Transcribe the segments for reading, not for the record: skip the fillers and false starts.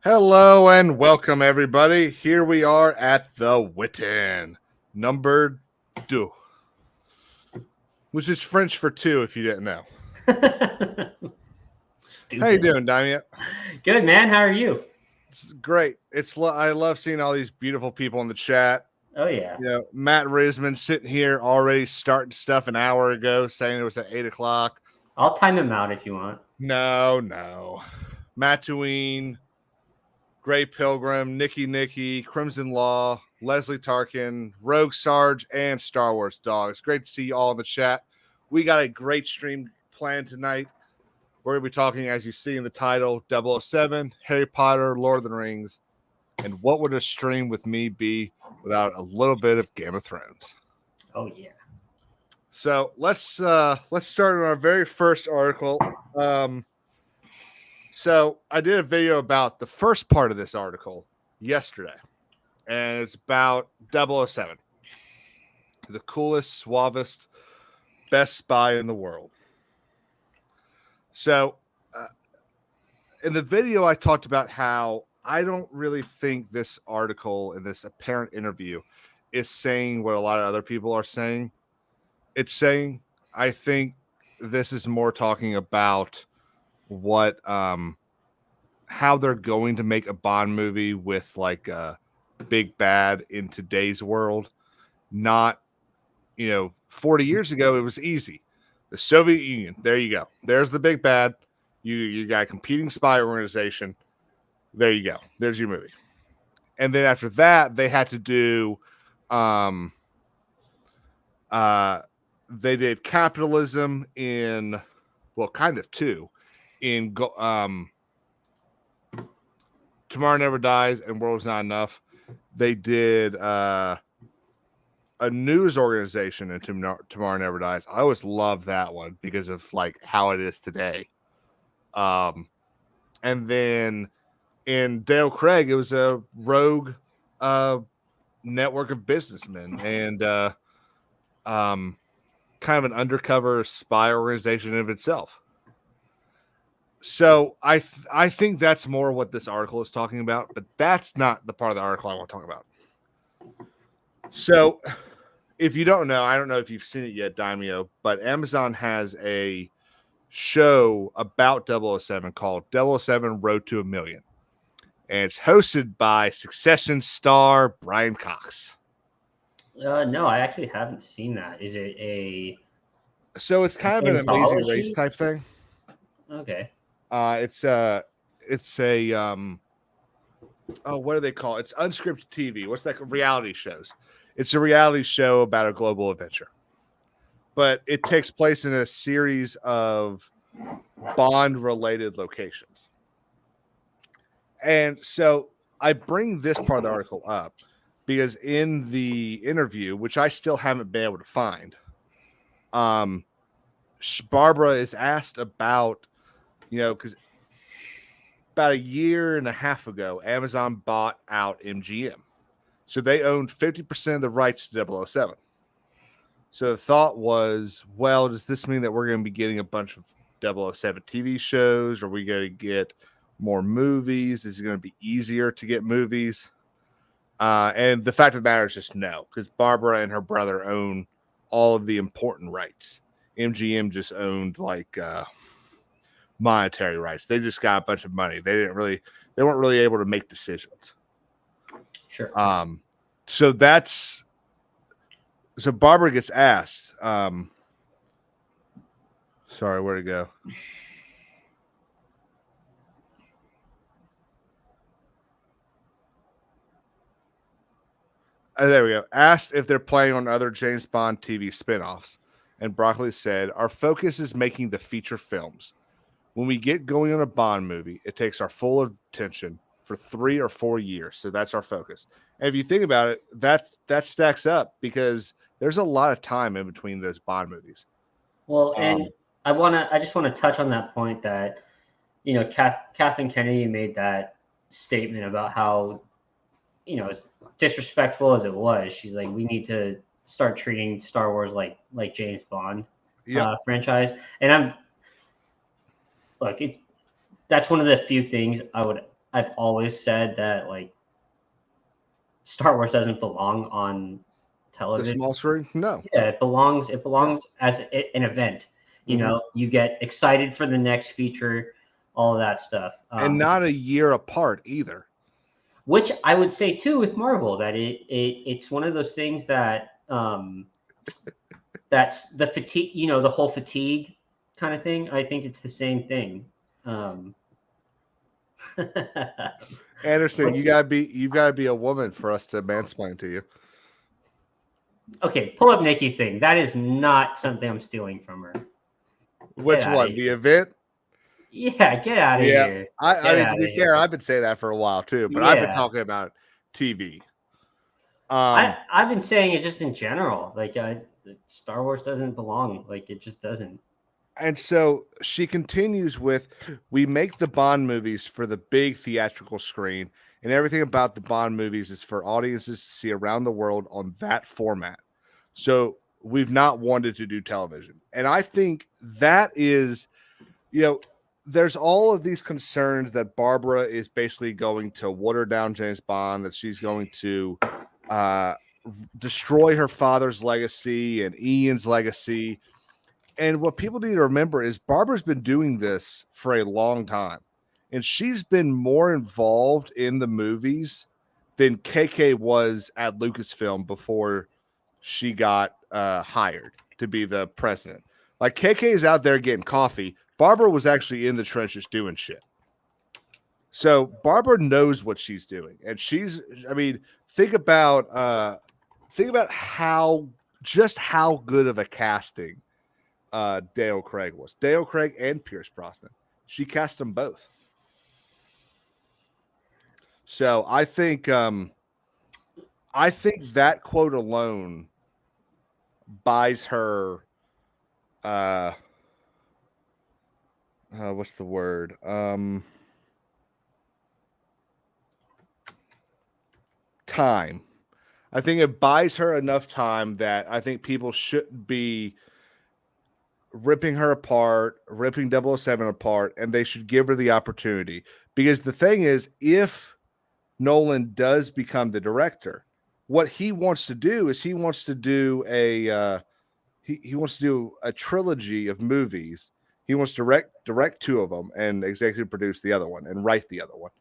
Hello and welcome, everybody. Here we are at the Witan, number two, which is French for two, if you didn't know. How you Stupid. doing, Damien? Good, man. How are you? It's great. I love seeing all these beautiful people in the chat. Oh, yeah. Matt Risman sitting here already starting stuff an hour ago, saying it was at 8 o'clock. I'll time him out if you want. No. Mattuine, Gray Pilgrim, Nikki, Crimson Law, Leslie Tarkin, Rogue Sarge, and Star Wars Dog. It's great to see you all in the chat. We got a great stream planned tonight. We're going to be talking, as you see in the title, 007, Harry Potter, Lord of the Rings, and what would a stream with me be without a little bit of Game of Thrones? Oh, yeah. So let's start on our very first article. So I did a video about the first part of this article yesterday, and it's about 007, the coolest, suavest, best spy in the world. So in the video, I talked about how I don't really think this article and this apparent interview is saying what a lot of other people are saying. It's saying, I think this is more talking about what how they're going to make a Bond movie with like a big bad in today's world. Not, 40 years ago, it was easy. The Soviet Union, there you go. There's the big bad. You got a competing spy organization. There you go. There's your movie. And then after that, they had to do they did capitalism in, well, kind of two, in Tomorrow Never Dies and World's Not Enough. They did a news organization in Tomorrow Never Dies. I always love that one because of like how it is today. And then in Dale Craig, it was a rogue network of businessmen and kind of an undercover spy organization of itself. So I think that's more what this article is talking about, but that's not the part of the article I want to talk about. So if you don't know, I don't know if you've seen it yet, Daimyo, but Amazon has a show about 007 called 007 Road to a Million. And it's hosted by Succession star Brian Cox. No, I actually haven't seen that. Is it a... So it's kind of an Amazing Race type thing. Okay. It's a what do they call it? It's unscripted TV. What's that? Reality shows. It's a reality show about a global adventure, but it takes place in a series of Bond-related locations. And so I bring this part of the article up because in the interview, which I still haven't been able to find, Barbara is asked about, because about a year and a half ago, Amazon bought out MGM. So they owned 50% of the rights to 007. So the thought was, well, does this mean that we're going to be getting a bunch of 007 TV shows? Are we going to get more movies? Is it going to be easier to get movies? And the fact of the matter is just no, because Barbara and her brother own all of the important rights. MGM just owned like monetary rights. They just got a bunch of money. They weren't really able to make decisions. Sure. So Barbara gets asked, sorry, where'd it go? There we go. Asked if they're playing on other James Bond TV spinoffs. And Broccoli said, our focus is making the feature films. When we get going on a Bond movie, it takes our full attention for 3 or 4 years. So that's our focus. And if you think about it, that stacks up because there's a lot of time in between those Bond movies. Well, and I just want to touch on that point that, Kathleen Kennedy made that statement about how, as disrespectful as it was, she's like, we need to start treating Star Wars like James Bond franchise. And that's one of the few things I would I've always said that like Star Wars doesn't belong on The television. small screen? No. Yeah, it belongs. It belongs as an event. You Mhm. know, you get excited for the next feature, all of that stuff. And not a year apart either. Which I would say too with Marvel that it's one of those things that that's the fatigue. You know, the whole fatigue kind of thing. I think it's the same thing. Um, Anderson, what's you've gotta be a woman for us to mansplain to you. okay? Pull up Nikki's thing. That is not something I'm stealing from her. Get Which out of one? The here. event? Yeah, get out of Yeah. here. I Get mean, out to of be fair, here. I've been saying that for a while too, but I've been Yeah. talking about TV. Um, I've been saying it just in general. Like Star Wars doesn't belong. Like it just doesn't. and so she continues with, we make the Bond movies for the big theatrical screen, and everything about the Bond movies is for audiences to see around the world on that format. So we've not wanted to do television. And I think that is, you know, there's all of these concerns that Barbara is basically going to water down James Bond, that she's going to uh, destroy her father's legacy and Ian's legacy. And what people need to remember is Barbara's been doing this for a long time, and she's been more involved in the movies than KK was at Lucasfilm before she got hired to be the president. Like KK is out there getting coffee. Barbara was actually in the trenches doing shit. So Barbara knows what she's doing, and she's. I mean, think about how good of a casting Dale Craig was. Dale Craig and Pierce Brosnan. She cast them both. So I think that quote alone buys her what's the word? Time. I think it buys her enough time that I think people shouldn't be ripping her apart, ripping 007 apart, and they should give her the opportunity. Because the thing is, if Nolan does become the director, what he wants to do is he wants to do he wants to do a trilogy of movies. He wants to direct two of them and executive produce the other one and write the other one.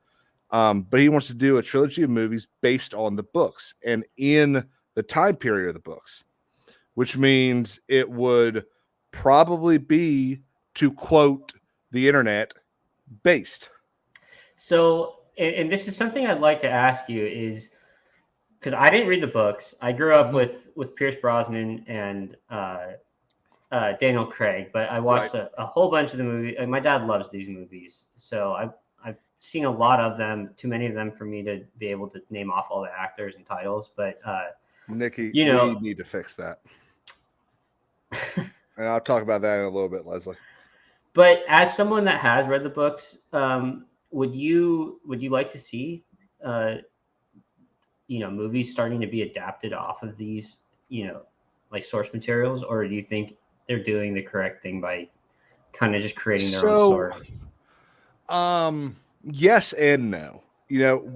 But he wants to do a trilogy of movies based on the books and in the time period of the books, which means it would probably be, to quote the internet, based. So, and this is something I'd like to ask you is because I didn't read the books. I grew up Mhm. with Pierce Brosnan and Daniel Craig, but I Right. watched a whole bunch of the movies. And my dad loves these movies, so I've seen a lot of them. Too many of them for me to be able to name off all the actors and titles. But Nikki, you know, we need to fix that. And I'll talk about that in a little bit, Leslie. but as someone that has read the books, would you like to see uh, movies starting to be adapted off of these like source materials, or do you think they're doing the correct thing by kind of just creating their own So, story? yes and no.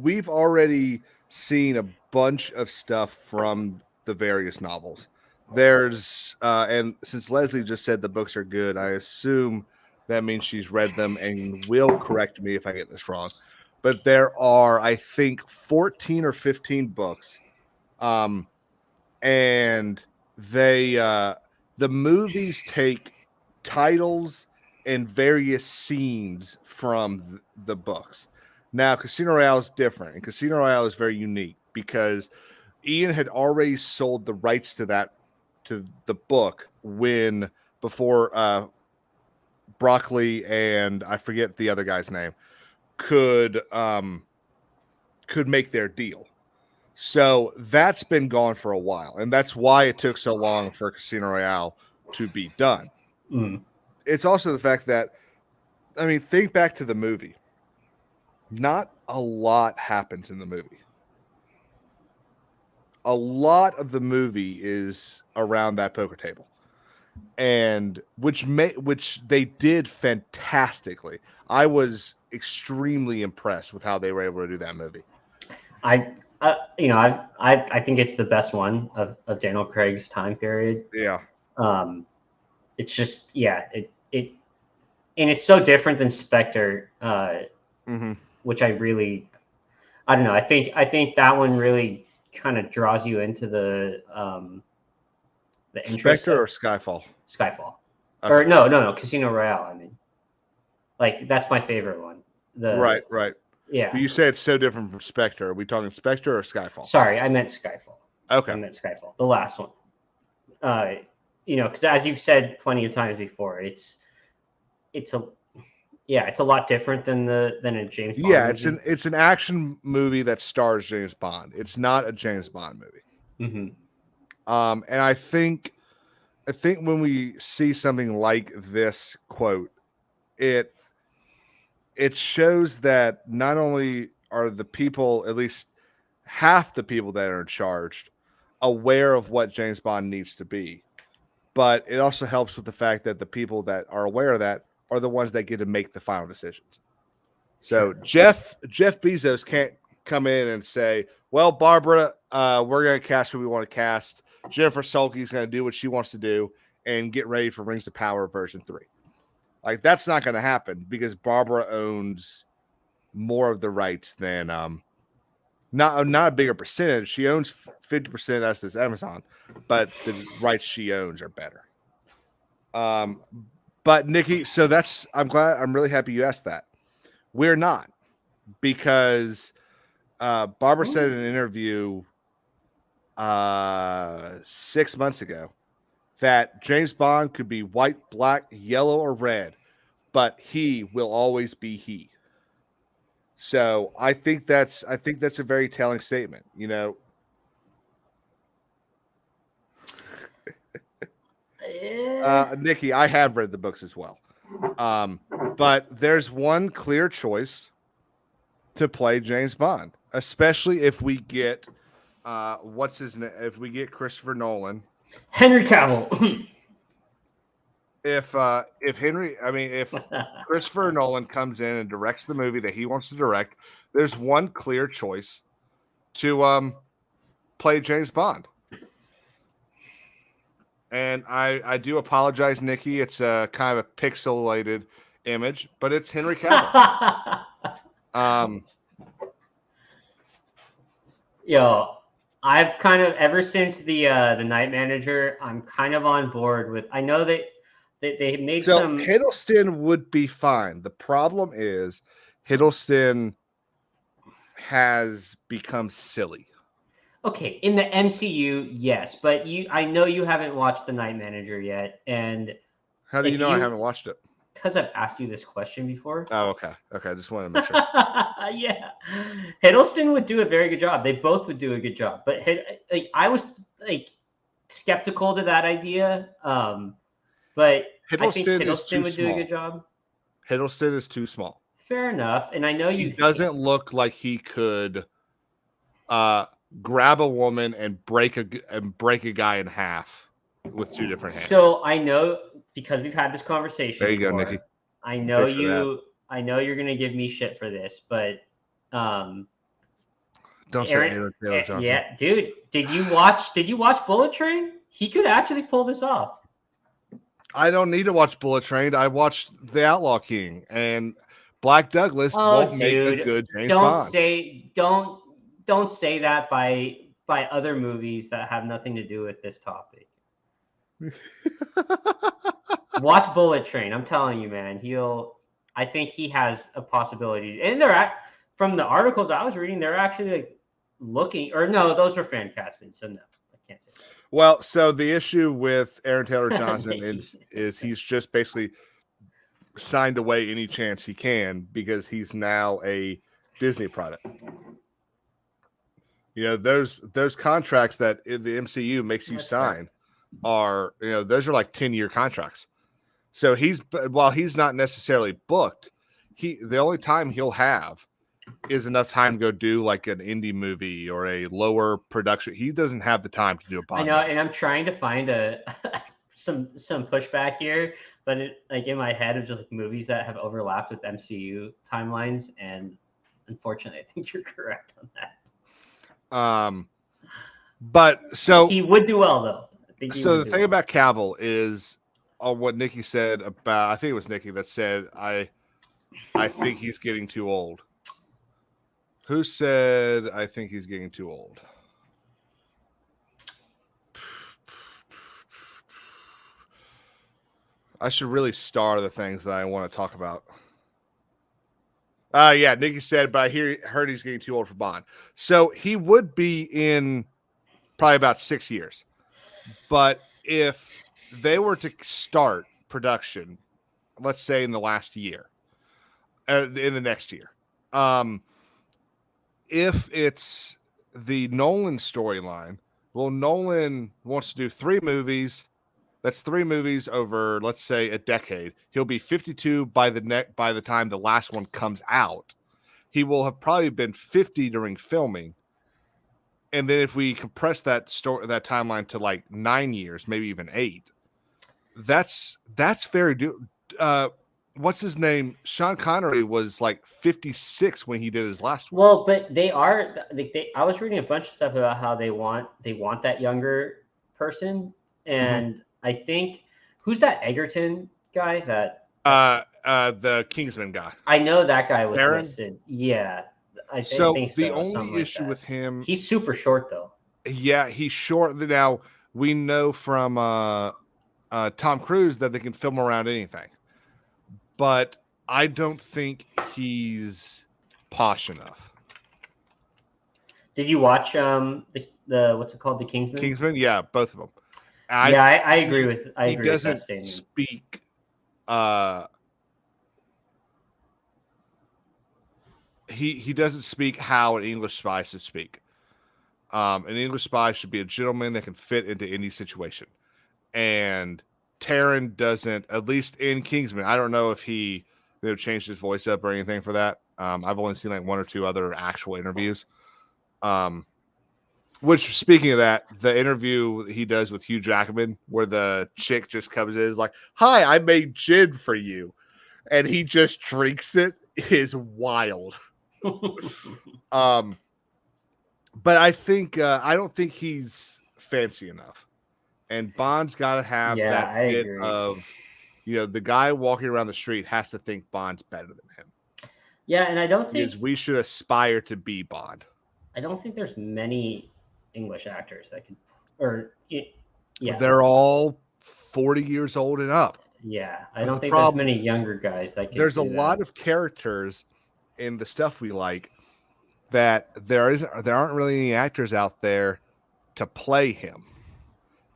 We've already seen a bunch of stuff from the various novels. There's and since Leslie just said the books are good, I assume that means she's read them and will correct me if I get this wrong. But there are, I think, 14 or 15 books. And they the movies take titles and various scenes from the books. Now, Casino Royale is different, and Casino Royale is very unique because Ian had already sold the rights to the book when before Broccoli and I forget the other guy's name could make their deal. So that's been gone for a while, and that's why it took so long for Casino Royale to be done. Mm. It's also the fact that, I mean, think back to the movie. Not a lot happens in the movie. A lot of the movie is around that poker table. and which they did fantastically. I was extremely impressed with how they were able to do that movie. I think it's the best one of Daniel Craig's time period. Yeah. It's just it and it's so different than Spectre, which I don't know. I think that one really kind of draws you into the interest Spectre of or Skyfall. Skyfall, Okay. or no, Casino Royale. I mean, like that's my favorite one. Right. Yeah. But you say it's so different from Spectre. Are we talking Spectre or Skyfall? Sorry, I meant Skyfall. Okay. I meant Skyfall, the last one. Because as you've said plenty of times before, it's a lot different than a James Bond. Yeah, movie. it's an action movie that stars James Bond. It's not a James Bond movie. Mm-hmm. And I think when we see something like this quote, it shows that not only are the people, at least half the people that are in charge, aware of what James Bond needs to be, but it also helps with the fact that the people that are aware of that are the ones that get to make the final decisions. So Jeff Bezos can't come in and say, well, Barbara, we're going to cast who we want to cast. Jennifer Sulky's going to do what she wants to do and get ready for Rings of Power version 3. Like, that's not going to happen because Barbara owns more of the rights than not a bigger percentage. She owns 50% as does Amazon, but the rights she owns are better. But Nikki, so I'm really happy you asked that. We're not, because Barbara said in an interview 6 months ago that James Bond could be white, black, yellow, or red, but he will always be he. So I think that's a very telling statement, you know. Nikki, I have read the books as well. But there's one clear choice to play James Bond, especially if we get what's his name? If we get Christopher Nolan, Henry Cavill. if Christopher Nolan comes in and directs the movie that he wants to direct, there's one clear choice to play James Bond. And I do apologize, Nikki. It's a kind of a pixelated image, but it's Henry Cavill. Yo, I've kind of, ever since the Night Manager, I'm kind of on board with. I know that they made some. Hiddleston would be fine. The problem is Hiddleston has become silly. Okay, in the MCU, yes, but I know you haven't watched The Night Manager yet, and how do you know I haven't watched it? Because I've asked you this question before. Oh, okay. I just wanted to make sure. Yeah, Hiddleston would do a very good job. They both would do a good job, but I was skeptical to that idea. But I think Hiddleston would do a good job. Hiddleston is too small. Fair enough, and I know he doesn't look like he could grab a woman and break a guy in half with two different hands. So I know, because we've had this conversation. There you go, Nikki. I know you're gonna give me shit for this, but don't say Aaron Taylor Johnson. Yeah, dude. Did you watch Bullet Train? He could actually pull this off. I don't need to watch Bullet Train. I watched The Outlaw King, and Black Douglas won't make a good James Bond. Don't say that by other movies that have nothing to do with this topic. Watch Bullet Train. I'm telling you, man. I think he has a possibility. And from the articles I was reading, they're actually looking. Or no, those are fan casting. So no, I can't say that. Well, so the issue with Aaron Taylor Johnson is he's just basically signed away any chance he can because he's now a Disney product. You know, those contracts that the MCU makes you sign are, those are like 10-year contracts. So while he's not necessarily booked, the only time he'll have is enough time to go do like an indie movie or a lower production. He doesn't have the time to do a Bond. I know, and I'm trying to find some pushback here, but like in my head of just like movies that have overlapped with MCU timelines, and unfortunately, I think you're correct on that. But so he would do well though. I think he so would the do thing well. about Cavill is what Nikki said about. I think it was Nikki that said I think he's getting too old. Who said I think he's getting too old? I should really star the things that I want to talk about. Yeah, Nikki said, but I heard he's getting too old for Bond. So he would be in probably about 6 years. But if they were to start production, let's say in the last year, in the next year, if it's the Nolan storyline, well, Nolan wants to do 3 movies. That's 3 movies over, let's say, a decade. He'll be 52 by the time the last one comes out. He will have probably been 50 during filming. And then if we compress that timeline to like 9 years, maybe even 8, that's very what's his name? Sean Connery was like 56 when he did his last one. Well, but they are I was reading a bunch of stuff about how they want that younger person, and I think who's that Egerton guy that The Kingsman guy. I know that guy was Aaron? listed. Yeah, I So think so. the only Something issue like with that. him, He's super short though. yeah, he's short. Now we know from Tom Cruise that they can film around anything, but I don't think he's posh enough. Did you watch the what's it called, The Kingsman? Kingsman, yeah, both of them. I agree with he with doesn't that statement. speak. He doesn't speak how an English spy should speak. An English spy should be a gentleman that can fit into any situation, and Taron doesn't. At least in Kingsman, I don't know if he changed his voice up or anything for that. I've only seen like 1 or 2 other actual interviews. Which, speaking of that, the interview he does with Hugh Jackman, where the chick just comes in, is like, "Hi, I made gin for you," and he just drinks it, is wild. But I think I don't think he's fancy enough, and Bond's got to have that bit of, the guy walking around the street has to think Bond's better than him. Yeah, and I don't think we should aspire to be Bond. I don't think there's many English actors that can, or yeah, they're all 40 years old and up. Yeah, I don't think there's many younger guys that can. There's a lot of characters in the stuff we like that there aren't really any actors out there to play him,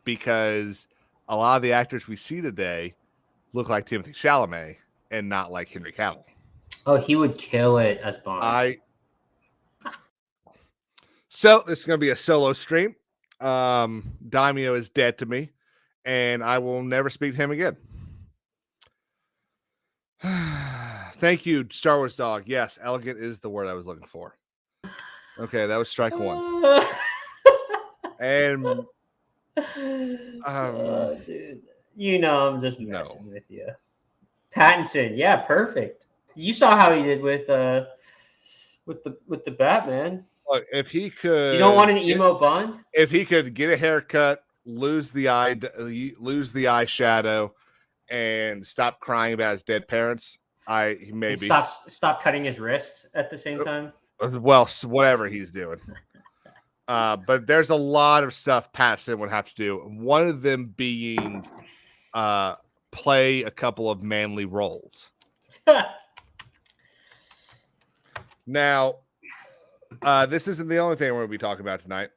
because a lot of the actors we see today look like Timothée Chalamet and not like Henry Cavill. Oh, he would kill it as Bond. So this is going to be a solo stream. Daimyo is dead to me, and I will never speak to him again. Thank you, Star Wars Dog. Yes, elegant is the word I was looking for. Okay, that was strike 1. And dude, I'm just messing with you. Pattinson, yeah, perfect. You saw how he did with the Batman. Look, if he could, you don't want an emo Bond. If he could get a haircut, lose the eyeshadow, and stop crying about his dead parents, maybe stop cutting his wrists at the same time. Well, whatever he's doing. But there's a lot of stuff Pattinson would have to do. One of them being play a couple of manly roles. Now, this isn't the only thing we're going to be talking about tonight.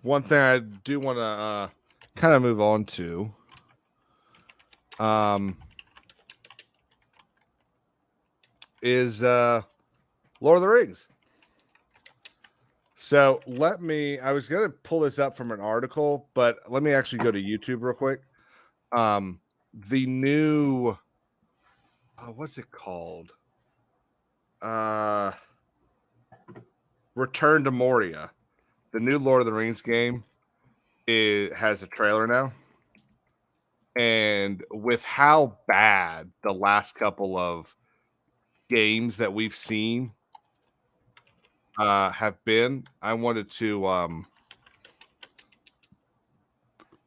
One thing I do want to kind of move on to is Lord of the Rings. So I was going to pull this up from an article, but let me actually go to YouTube real quick. The new, what's it called? Return to Moria. the new Lord of the Rings game has a trailer now. And with how bad the last couple of games that we've seen have been, I wanted to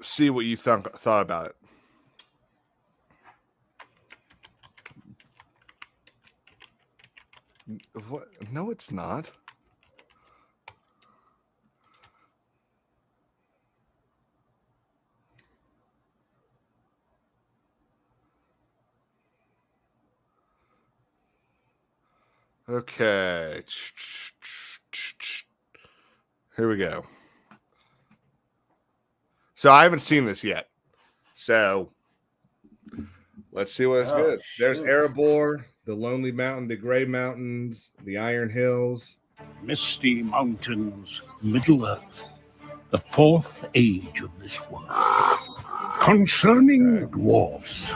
see what you thought about it. What? No, it's not. Okay. Here we go. So I haven't seen this yet. So let's see what's good. Shoot. There's Erebor, the Lonely Mountain, the Gray Mountains, the Iron Hills. Misty Mountains, Middle-earth, the fourth age of this world. Concerning dwarves.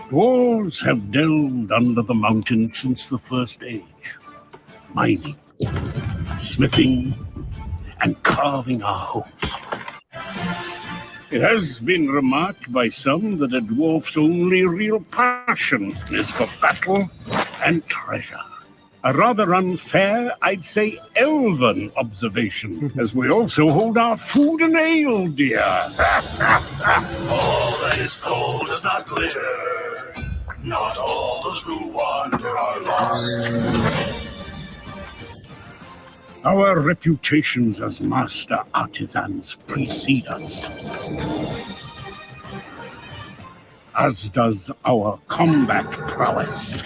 Dwarves have delved under the mountains since the first age, mining, smithing, and carving our homes. It has been remarked by some that a dwarf's only real passion is for battle and treasure. A rather unfair, I'd say elven observation, as we also hold our food and ale dear. All that is gold does not glitter. Not all those who wander are lost. Our reputations as master artisans precede us, as does our combat prowess.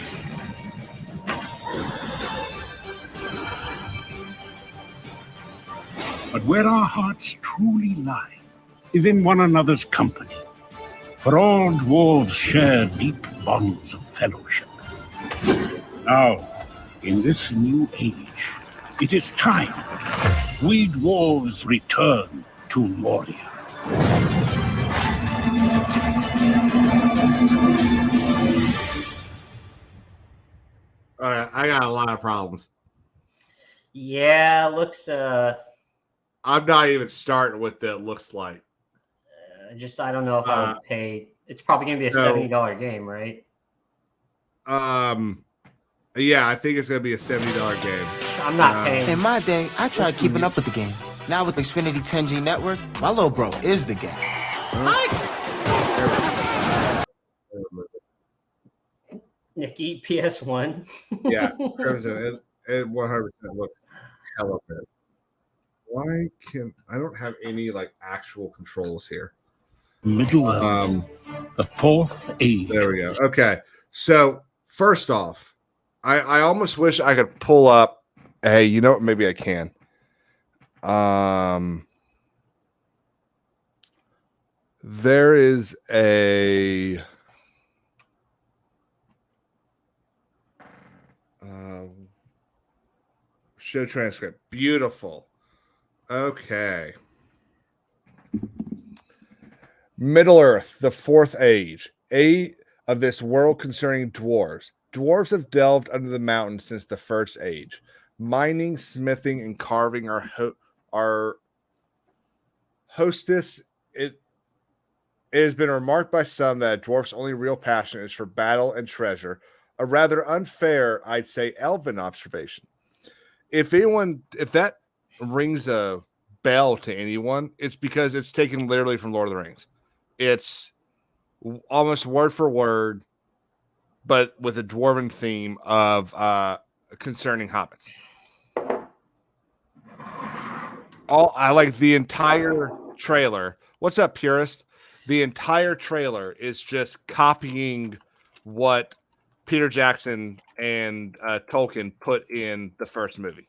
But where our hearts truly lie is in one another's company, for all dwarves share deep bonds of fellowship. Now, in this new age, it is time we dwarves return to Moria. All right, I got a lot of problems. Yeah, looks I'm not even starting with the looks like. just I don't know if I would pay. It's probably gonna be a $70 game, right? Yeah, I think it's gonna be a $70 game. I'm not paying. In my day, I tried keeping up with the game. Now with Xfinity 10G network, my little bro is the game. Nick, eat PS1. Yeah, Crimson. It 100% looks hella good. Why can I don't have any like actual controls here? Middle-earth, the fourth age. There we go. Okay, so first off, I almost wish I could pull up. Hey, you know what? Maybe I can. There is a show transcript. Beautiful. Okay. Middle-earth, the fourth age. Of this world concerning dwarves. Dwarves have delved under the mountains since the first age. Mining, smithing, and carving our hostess. It has been remarked by some that a dwarf's only real passion is for battle and treasure. A rather unfair, I'd say, elven observation. If that rings a bell to anyone, it's because it's taken literally from Lord of the Rings. It's almost word for word, but with a dwarven theme of concerning hobbits. I like the entire trailer. What's up, purist? The entire trailer is just copying what Peter Jackson and Tolkien put in the first movie.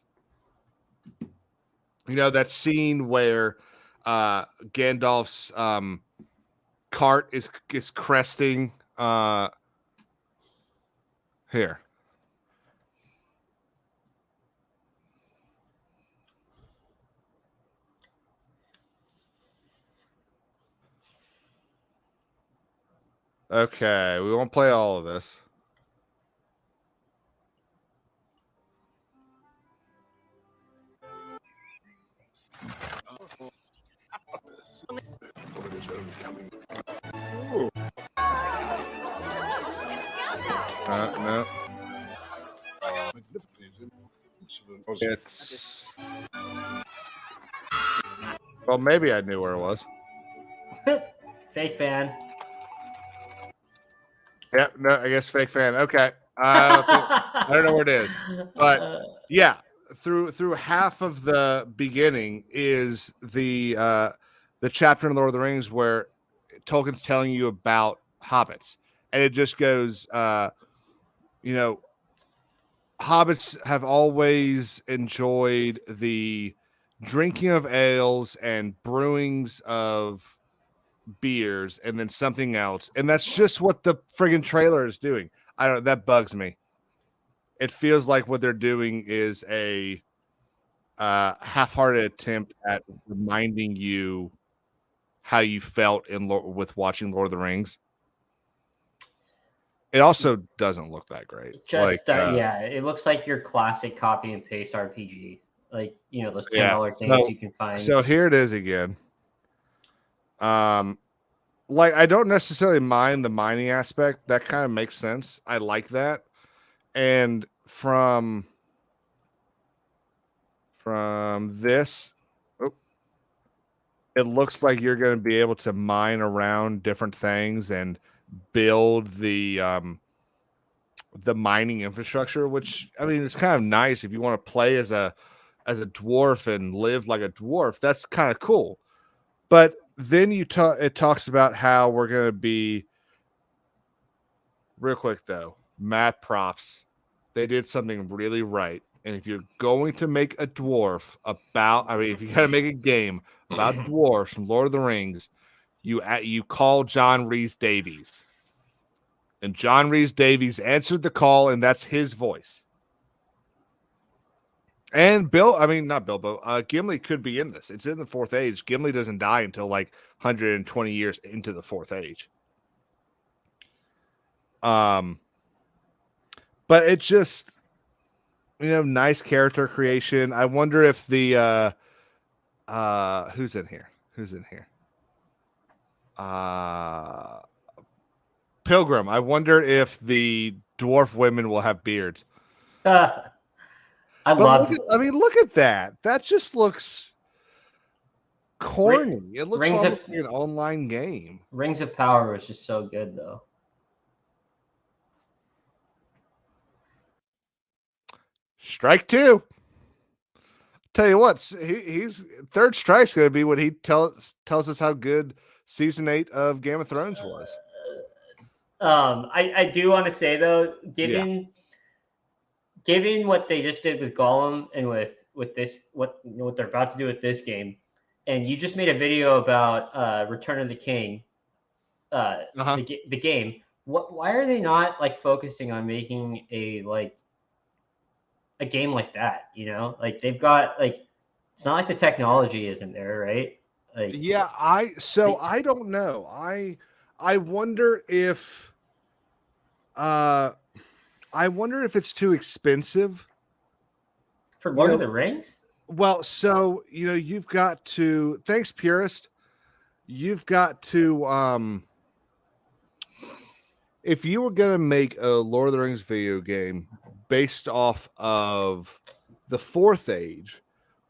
You know, that scene where Gandalf's cart is cresting here. Okay, we won't play all of this. Ooh. No. It's well, maybe I knew where it was. Fake fan. Yeah, no, I guess fake fan. Okay, I don't know where it is, but yeah, through half of the beginning is the chapter in Lord of the Rings where Tolkien's telling you about hobbits, and it just goes, you know, hobbits have always enjoyed the drinking of ales and brewings of beers and then something else, and that's just what the friggin' trailer is doing. I don't, that bugs me. It feels like what they're doing is a half-hearted attempt at reminding you how you felt with watching Lord of the Rings. It also doesn't look that great. Just yeah, it looks like your classic copy and paste RPG, like those $10 things you can find. So here it is again. Like, I don't necessarily mind the mining aspect. That kind of makes sense. I like that. And from this, it looks like you're going to be able to mine around different things and build the mining infrastructure, which, I mean, it's kind of nice if you want to play as a dwarf and live like a dwarf. That's kind of cool. But then it talks about how we're going to be, real quick though, math props. They did something really right. And if you're going to make a dwarf if you got to make a game about dwarves from Lord of the Rings, you call John Rhys Davies. And John Rhys Davies answered the call, and that's his voice. And not Bilbo, Gimli could be in this. It's in the Fourth Age. Gimli doesn't die until like 120 years into the Fourth Age. But it just, nice character creation. I wonder if the who's in here? Pilgrim. I wonder if the dwarf women will have beards. Look at that. That just looks corny. It looks like an online game. Rings of Power was just so good, though. Strike two. Tell you what, he's third strike's going to be when he tells us how good season 8 of Game of Thrones was. I do want to say though, given what they just did with Gollum and with this, what they're about to do with this game, and you just made a video about Return of the King, the game. Why are they not like focusing on making a game like that? Like they've got it's not like the technology isn't there, right? Like I don't know. I wonder if it's too expensive for Lord of the Rings. Well, so you've got to, thanks Purist, you've got to if you were going to make a Lord of the Rings video game based off of the Fourth Age,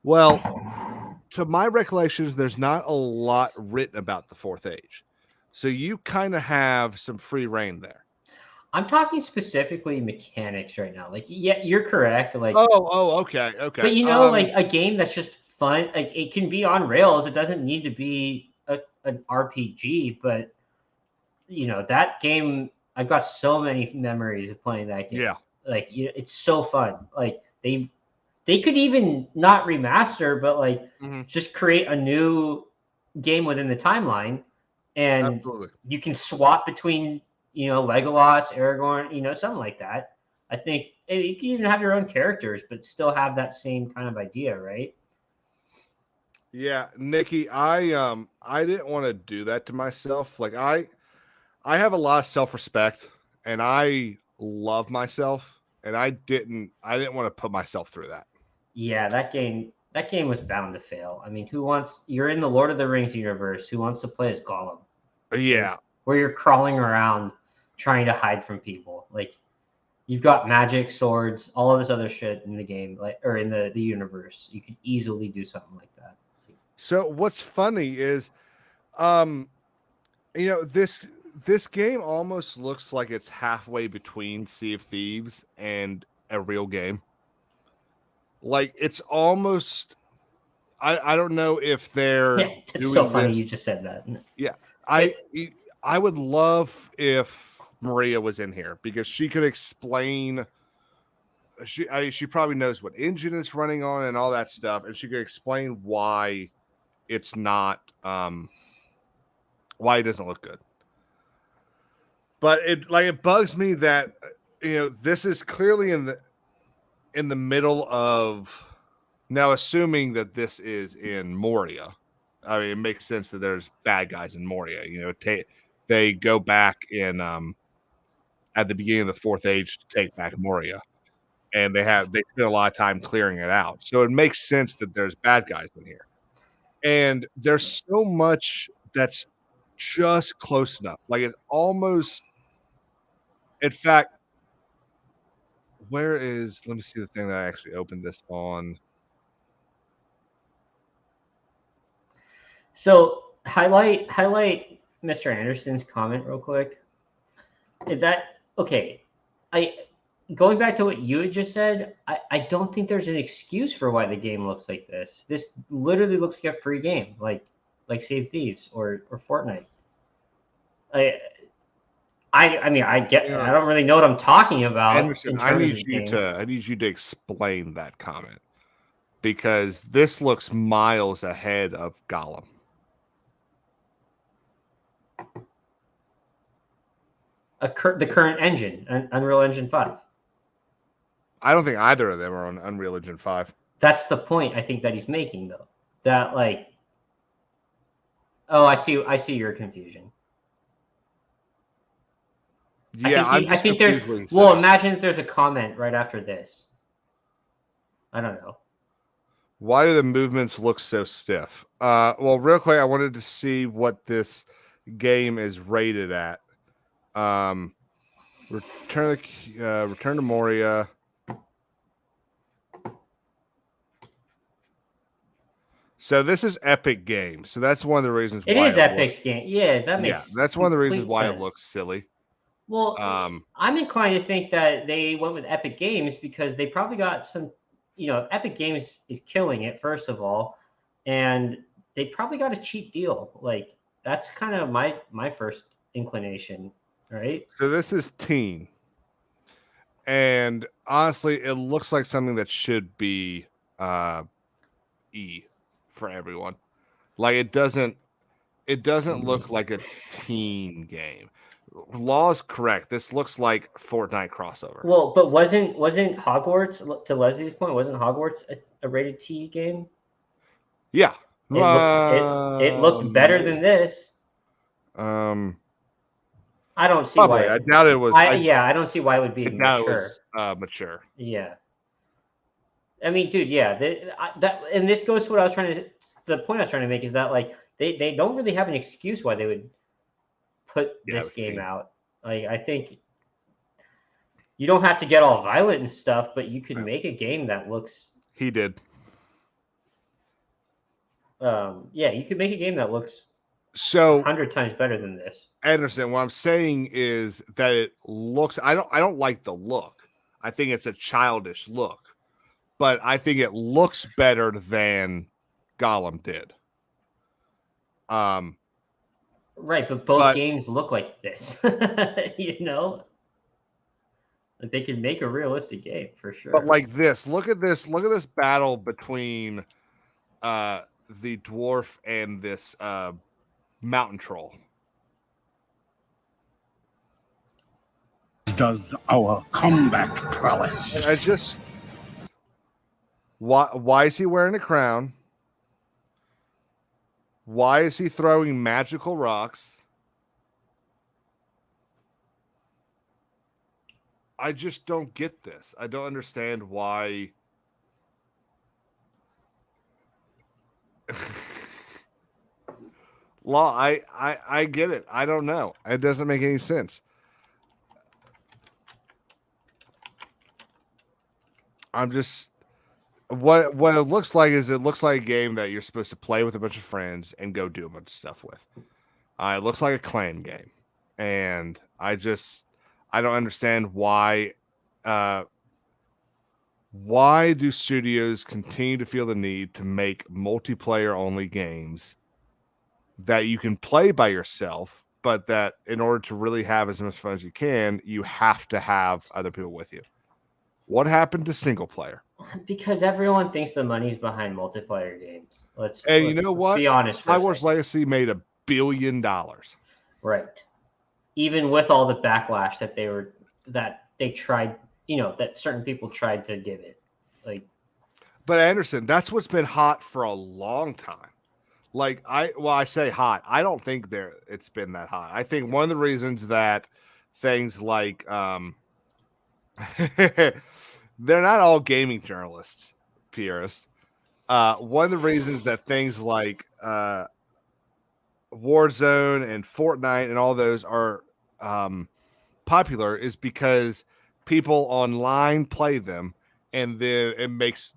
well, to my recollections, there's not a lot written about the Fourth Age. So you kind of have some free reign there. I'm talking specifically mechanics right now. Like, yeah, you're correct. Like, okay. But like a game that's just fun. Like, it can be on rails. It doesn't need to be an RPG. But that game, I've got so many memories of playing that game. Yeah, like it's so fun. Like they could even not remaster, but just create a new game within the timeline, and absolutely. You can swap between Legolas, Aragorn, something like that. I think you can even have your own characters, but still have that same kind of idea, right? Yeah, Nikki, I didn't want to do that to myself. Like I have a lot of self-respect, and I love myself, and I didn't want to put myself through that. Yeah, that game that game was bound to fail. I mean, you're in the Lord of the Rings universe. Who wants to play as Gollum? Yeah. Where you're crawling around trying to hide from people. Like, you've got magic, swords, all of this other shit in the game, like, or in the universe. You could easily do something like that. So what's funny is, this game almost looks like it's halfway between Sea of Thieves and a real game. Like, it's almost, I don't know if they're Yeah, it's doing so funny this. you just said that. Yeah, I would love if Maria was in here because she could explain. She probably knows what engine it's running on and all that stuff, and she could explain why it's not why it doesn't look good. But it bugs me that this is clearly in the middle of, now, assuming that this is in Moria. I mean, it makes sense that there's bad guys in Moria. They go back in at the beginning of the Fourth Age to take back Moria, and they spend a lot of time clearing it out. So it makes sense that there's bad guys in here, and there's so much that's just close enough. Like, it almost, in fact, let me see the thing that I actually opened this on. So highlight Mr. Anderson's comment real quick. Is that okay? Going back to what you had just said, I don't think there's an excuse for why the game looks like this. This literally looks like a free game, like Save Thieves or Fortnite. I mean, I don't really know what I'm talking about. Anderson, I need you to explain that comment, because this looks miles ahead of Gollum. The current engine, Unreal Engine 5. I don't think either of them are on Unreal Engine 5. That's the point I think that he's making, though. That, like, oh, I see your confusion. Yeah, I think there's. Well, imagine if there's a comment right after this. I don't know. Why do the movements look so stiff? Well, real quick, I wanted to see what this game is rated at. Return to Moria. So this is Epic Games. So that's one of the reasons why it is Epic's game. Yeah, that makes that's one of the reasons why sense. it looks silly. Well, I'm inclined to think that they went with Epic Games because they probably got some, Epic Games is killing it, first of all, and they probably got a cheap deal. Like, that's kind of my first inclination, right? So this is teen. And honestly, it looks like something that should be E for everyone. Like, it doesn't look like a teen game. Law's correct. This looks like Fortnite crossover. Well, but wasn't Hogwarts, to Leslie's point, wasn't Hogwarts a rated T game? Yeah. It looked better than this. I don't see why. I doubt it was. I don't see why it would be mature. Mature. Yeah. I mean, dude, yeah. And this goes to what I was the point I was trying to make is that, like, they don't really have an excuse why they would put this game out. Like, I think you don't have to get all violent and stuff, but you could make a game that looks. He did. Yeah, you could make a game that looks so 100 times better than this. Anderson, what I'm saying is that it looks. I don't like the look. I think it's a childish look, but I think it looks better than Gollum did. Right, but both games look like this. Like, they can make a realistic game for sure. But like this, look at this battle between the dwarf and this mountain troll. Does our combat prowess. I just why is he wearing a crown? Why is he throwing magical rocks? I just don't get this. I don't understand why Law, I get it. I don't know. It doesn't make any sense. I'm just what it looks like is it looks like a game that you're supposed to play with a bunch of friends and go do a bunch of stuff with. It looks like a clan game, and I don't understand why. Why do studios continue to feel the need to make multiplayer only games that you can play by yourself, but that in order to really have as much fun as you can, you have to have other people with you? What happened to single player? Because everyone thinks the money's behind multiplayer games. Let's You know let's what? be honest. Star Wars Legacy made $1 billion. Right. Even with all the backlash that they tried, that certain people tried to give it. But Anderson, that's what's been hot for a long time. I say hot. I don't think it's been that hot. I think one of the reasons that things like they're not all gaming journalists, Pierce. One of the reasons that things like Warzone and Fortnite and all those are popular is because people online play them, and then it makes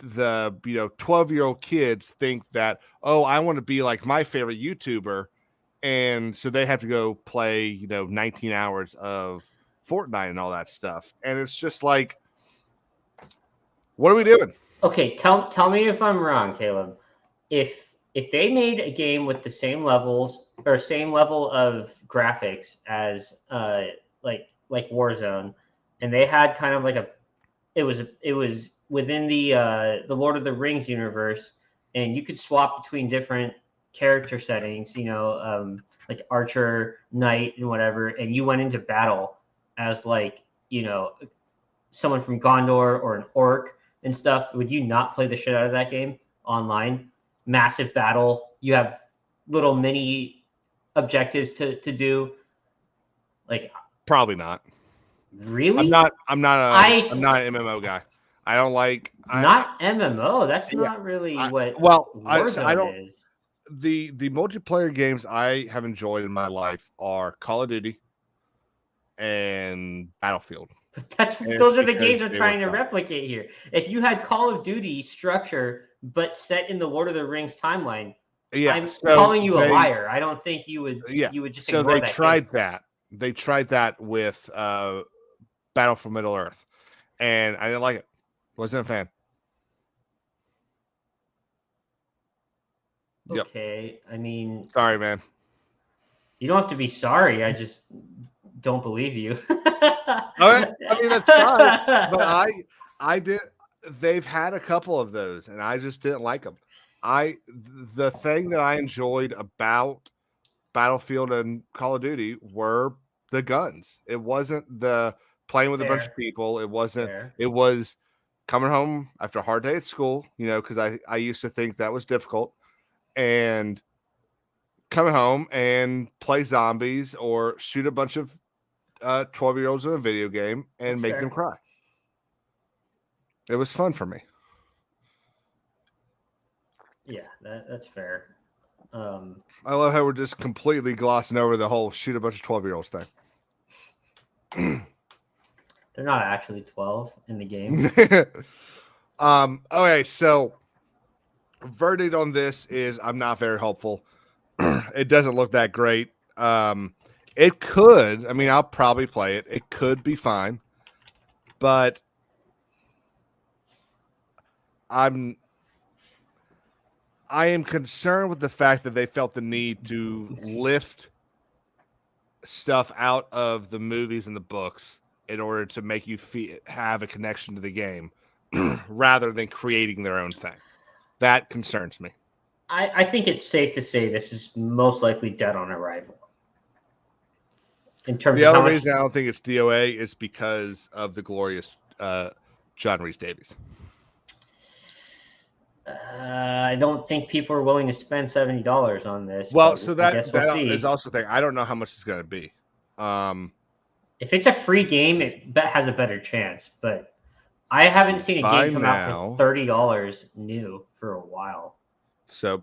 the 12-year-old kids think that, oh, I want to be like my favorite YouTuber, and so they have to go play 19 hours of Fortnite and all that stuff, and it's just like, what are we doing? Okay, tell me if I'm wrong, Caleb. If they made a game with the same levels or same level of graphics as like Warzone, and they had kind of like it was within the Lord of the Rings universe, and you could swap between different character settings, like archer, knight, and whatever, and you went into battle as someone from Gondor or an orc and stuff, would you not play the shit out of that game online? Massive battle. You have little mini objectives to do. Probably not. Really? I'm not an MMO guy. I don't like MMO. That's not really what Warzone I don't. is. The multiplayer games I have enjoyed in my life are Call of Duty and Battlefield. But those are the games I'm trying to replicate here. If you had Call of Duty structure but set in the Lord of the Rings timeline, I'm calling you a liar. I don't think you would. Yeah. You would just. So they tried that. They tried that with Battle for Middle Earth, and I didn't like it. Wasn't a fan. Okay, I mean, sorry, man. You don't have to be sorry. I just don't believe you. I mean, that's fine. But I did. They've had a couple of those, and I just didn't like them. The thing that I enjoyed about Battlefield and Call of Duty were the guns. It wasn't the playing with a bunch of people. It wasn't. Fair. It was coming home after a hard day at school. Because I used to think that was difficult, and coming home and play zombies or shoot a bunch of 12-year-olds in a video game and make them cry. It was fun for me. Yeah, that's fair. I love how we're just completely glossing over the whole shoot a bunch of 12-year-olds thing. They're not actually 12 in the game. Okay, so verdict on this is I'm not very hopeful. It doesn't look that great. It could. I mean, I'll probably play it. It could be fine, but I am concerned with the fact that they felt the need to lift stuff out of the movies and the books in order to make you have a connection to the game rather than creating their own thing. That concerns me. I think it's safe to say this is most likely dead on arrival. In terms the of other reason I don't think it's DOA is because of the glorious John Rhys Davies. I don't think people are willing to spend $70 on this. Well, so that we'll is also the thing. I don't know how much it's going to be. If it's a free game, it has a better chance. But I haven't seen a game come out for $30 new for a while. So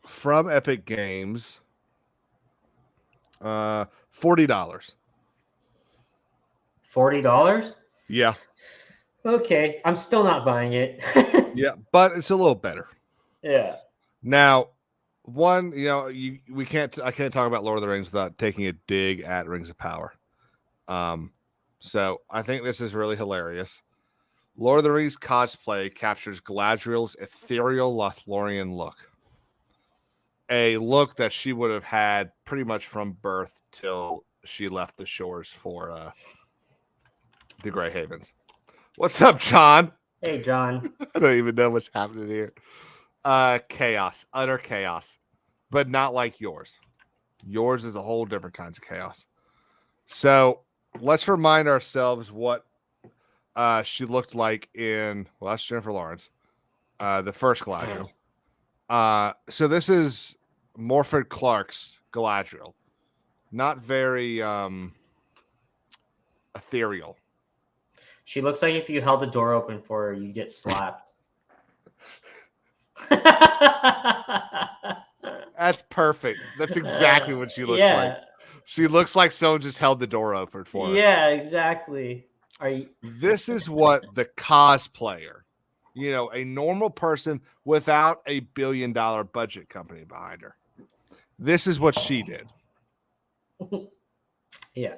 from Epic Games, $40. $40? Yeah. Okay, I'm still not buying it. Yeah, but it's a little better. Yeah. Now, one, I can't talk about Lord of the Rings without taking a dig at Rings of Power. So I think this is really hilarious. Lord of the Rings cosplay captures Galadriel's ethereal Lothlorien look. A look that she would have had pretty much from birth till she left the shores for the Grey Havens. What's up, John? Hey, John. I don't even know what's happening here. Chaos, utter chaos, but not like yours. Yours is a whole different kinds of chaos. So let's remind ourselves what she looked like in, well, that's Jennifer Lawrence, the first Galadriel. So this is Morfydd Clark's Galadriel. Not very ethereal. She looks like if you held the door open for her, you get slapped. That's perfect. That's exactly what she looks like. She looks like someone just held the door open for her. Yeah, exactly. This is what the cosplayer, a normal person without a $1 billion budget company behind her. This is what she did. Yeah.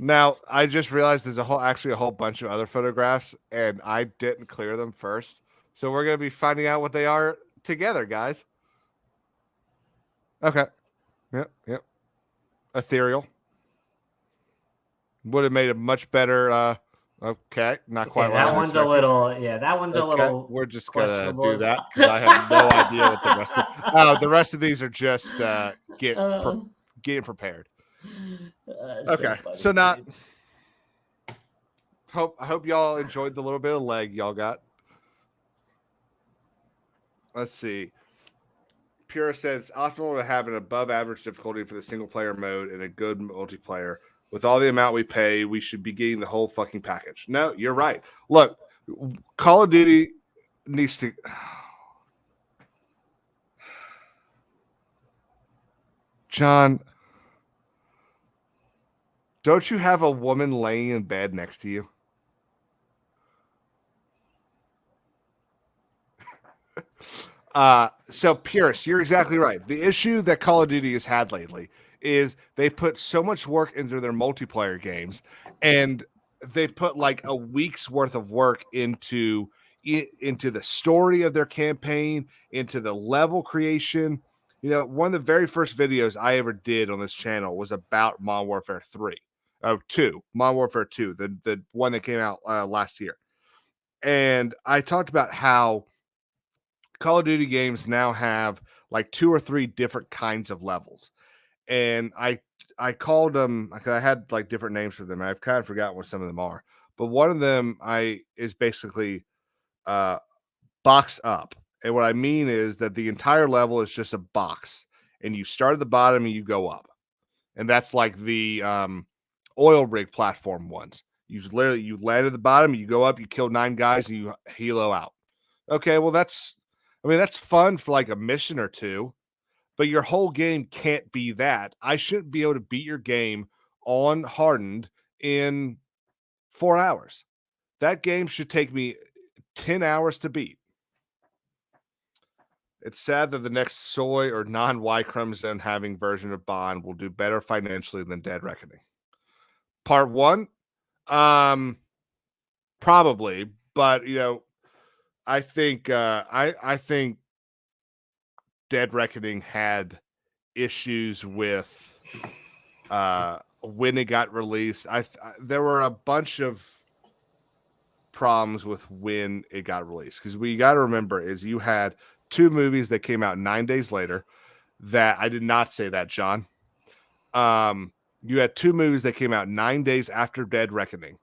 Now, I just realized there's a whole bunch of other photographs, and I didn't clear them first. So we're going to be finding out what they are together, guys. Okay. Yep. Ethereal. Would have made a much better, okay, not quite. That one's a little, that one's a little. We're just going to do that because I have no idea what the rest of the rest of these are just getting prepared. Okay, so not. I hope y'all enjoyed the little bit of leg y'all got. Let's see. Pura said it's optimal to have an above average difficulty for the single player mode and a good multiplayer. With all the amount we pay, we should be getting the whole fucking package. No, you're right. Look, Call of Duty needs to. John, don't you have a woman laying in bed next to you? So Pierce, you're exactly right. The issue that Call of Duty has had lately is they put so much work into their multiplayer games, and they put like a week's worth of work into the story of their campaign, into the level creation. One of the very first videos I ever did on this channel was about Modern Warfare 2, Modern Warfare 2, the one that came out last year. And I talked about how Call of Duty games now have like 2 or 3 different kinds of levels. And I called them, I had like different names for them. I've kind of forgotten what some of them are. But one of them is basically box up. And what I mean is that the entire level is just a box. And you start at the bottom and you go up. And that's like the oil rig platform ones. You land at the bottom, you go up, you kill 9 guys, and you helo out. Okay, well that's fun for like a mission or two, but your whole game can't be that. I shouldn't be able to beat your game on hardened in 4 hours. That game should take me 10 hours to beat. It's sad that the next soy or non-Y chromosome having version of Bond will do better financially than Dead Reckoning. Part 1, probably, but I think I think Dead Reckoning had issues with when it got released. There were a bunch of problems with when it got released, because what you got to remember is you had 2 movies that came out 9 days later. That I did not say that, John. You had 2 movies that came out 9 days after Dead Reckoning,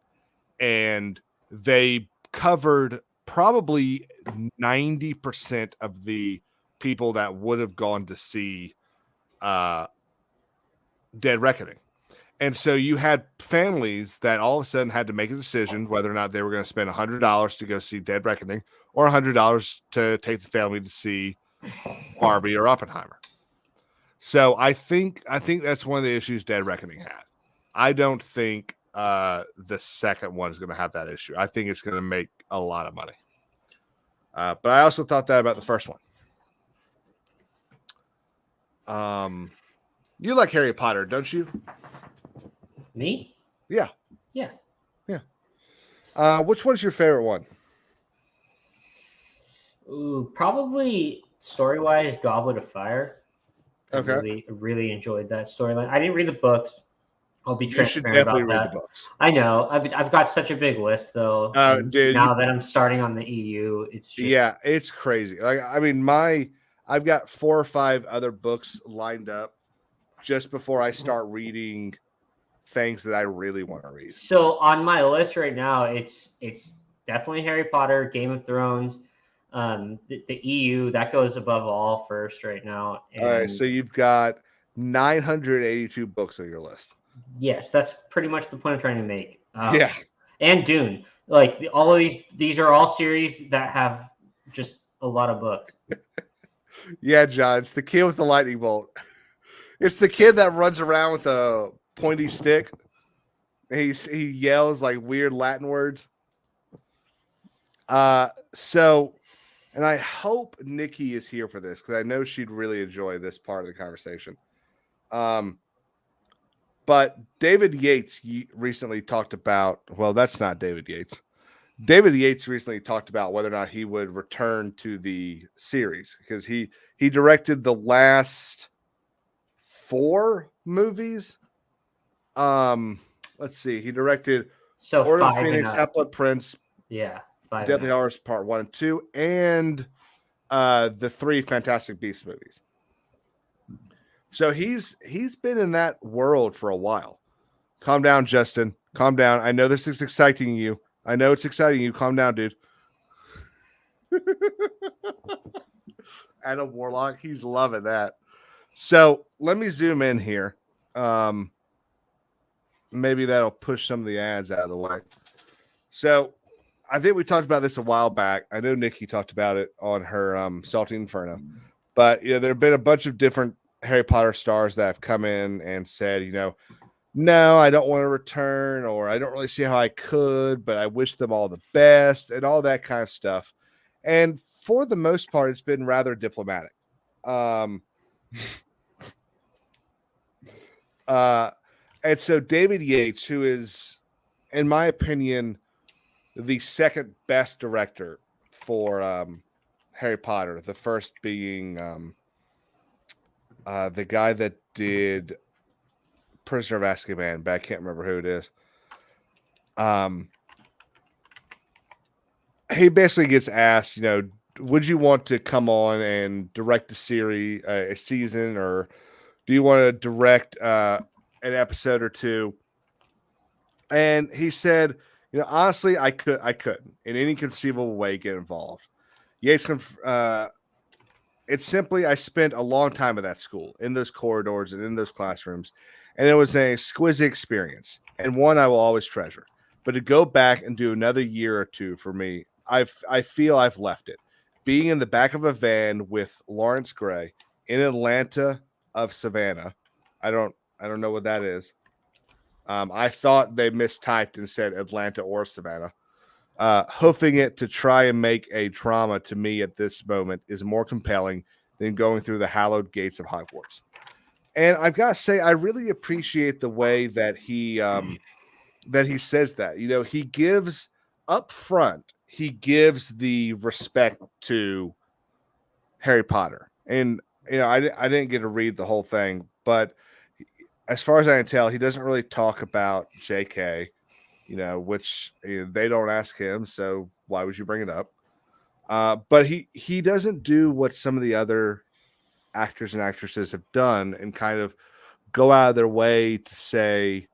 and they covered probably 90% of the people that would have gone to see Dead Reckoning. And so you had families that all of a sudden had to make a decision whether or not they were going to spend $100 to go see Dead Reckoning or $100 to take the family to see Barbie or Oppenheimer. So I think that's one of the issues Dead Reckoning had. I don't think the second one is going to have that issue. I think it's going to make a lot of money. But I also thought that about the first one. You like Harry Potter, don't you? Me? Yeah. Yeah. Which one's your favorite one? Ooh, probably story-wise, Goblet of Fire. I Okay. really enjoyed that storyline. I didn't read the books. I'll be You should transparent definitely about read that. the books. I know. I've got such a big list though, and Dude, now that I'm starting on the EU, it's just it's crazy. Like, I mean, I've got 4 or 5 other books lined up just before I start reading things that I really want to read. So on my list right now, it's definitely Harry Potter, Game of Thrones, the EU that goes above all first right now. And All right, so you've got 982 books on your list. yes, that's pretty much the point I'm trying to make. Yeah. And Dune, like all of these are all series that have just a lot of books. Yeah, John, it's the kid with the lightning bolt. It's the kid that runs around with a pointy stick. He yells like weird Latin words. So, and I hope Nikki is here for this because I know she'd really enjoy this part of the conversation. But David Yates recently talked about, well, that's not David Yates. David Yates recently talked about whether or not he would return to the series because he directed the last 4 movies. Let's see. He directed So Order of 5 and Phoenix, up. Half-Blood Prince, Yeah, 5 Deathly and up. Hallows Part 1 and 2, and the 3 Fantastic Beasts movies. So he's been in that world for a while. Calm down, Justin. Calm down. I know this is exciting you. I know it's exciting you. Calm down, dude. Adam Warlock, he's loving that. So let me zoom in here. Maybe that'll push some of the ads out of the way. So I think we talked about this a while back. I know Nikki talked about it on her Salty Inferno. But there have been a bunch of different Harry Potter stars that have come in and said, no, I don't want to return, or I don't really see how I could, but I wish them all the best and all that kind of stuff. And for the most part, it's been rather diplomatic. And so David Yates, who is, in my opinion, the second best director for Harry Potter, the first being the guy that did Prisoner of Azkaban, but I can't remember who it is. He basically gets asked, would you want to come on and direct a series, a season, or do you want to direct an episode or 2? And he said, honestly, I couldn't in any conceivable way get involved. Yates, it's simply I spent a long time at that school, in those corridors and in those classrooms, and it was an exquisite experience and one I will always treasure. But to go back and do another year or 2 for me, I feel I've left it. Being in the back of a van with Lawrence Gray in Atlanta of Savannah, I don't know what that is. I thought they mistyped and said Atlanta or Savannah. Hoofing it to try and make a drama to me at this moment is more compelling than going through the hallowed gates of Hogwarts. And I've got to say, I really appreciate the way that he says that. He gives up front, he gives the respect to Harry Potter. And I didn't get to read the whole thing, but as far as I can tell, he doesn't really talk about JK. Which they don't ask him, so why would you bring it up? But he doesn't do what some of the other actors and actresses have done and kind of go out of their way to say,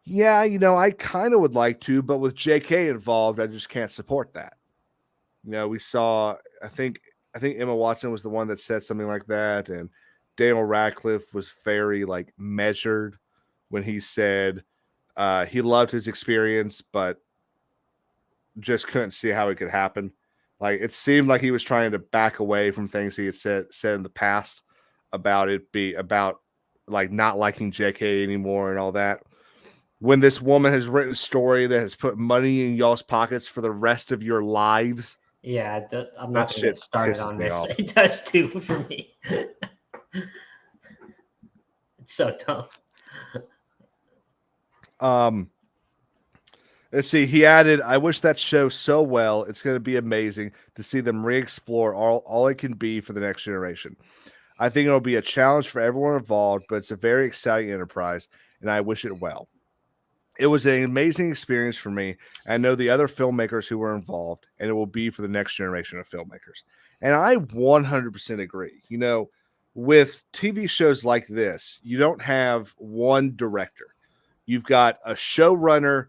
yeah, I kind of would like to, but with JK involved, I just can't support that. We saw, I think Emma Watson was the one that said something like that, and Daniel Radcliffe was very measured when he said, he loved his experience, but just couldn't see how it could happen. It seemed like he was trying to back away from things he had said in the past. about like not liking JK anymore and all that. When this woman has written a story that has put money in y'all's pockets for the rest of your lives. Yeah, I'm That not going to shit get started pisses on me this. off. It does too for me. It's so dumb. Let's see. He added, "I wish that show so well. It's going to be amazing to see them re-explore all it can be for the next generation. I think it'll be a challenge for everyone involved, but it's a very exciting enterprise, and I wish it well. It was an amazing experience for me. I know the other filmmakers who were involved, and it will be for the next generation of filmmakers." And I 100% agree. You know, with TV shows like this, you don't have one director. You've got a showrunner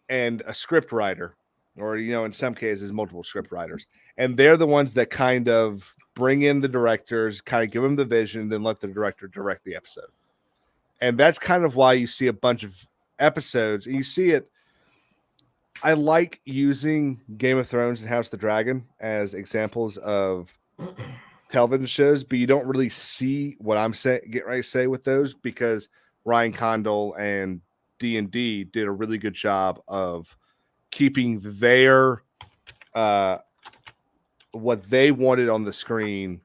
and a script writer, or, you know, in some cases, multiple script writers. And they're the ones that kind of bring in the directors, kind of give them the vision, then let the director direct the episode. And that's kind of why you see a bunch of episodes. And you see it. I like using Game of Thrones and House of the Dragon as examples of television shows, but you don't really see what I'm getting ready to say with those, because Ryan Condal and D&D did a really good job of keeping their what they wanted on the screen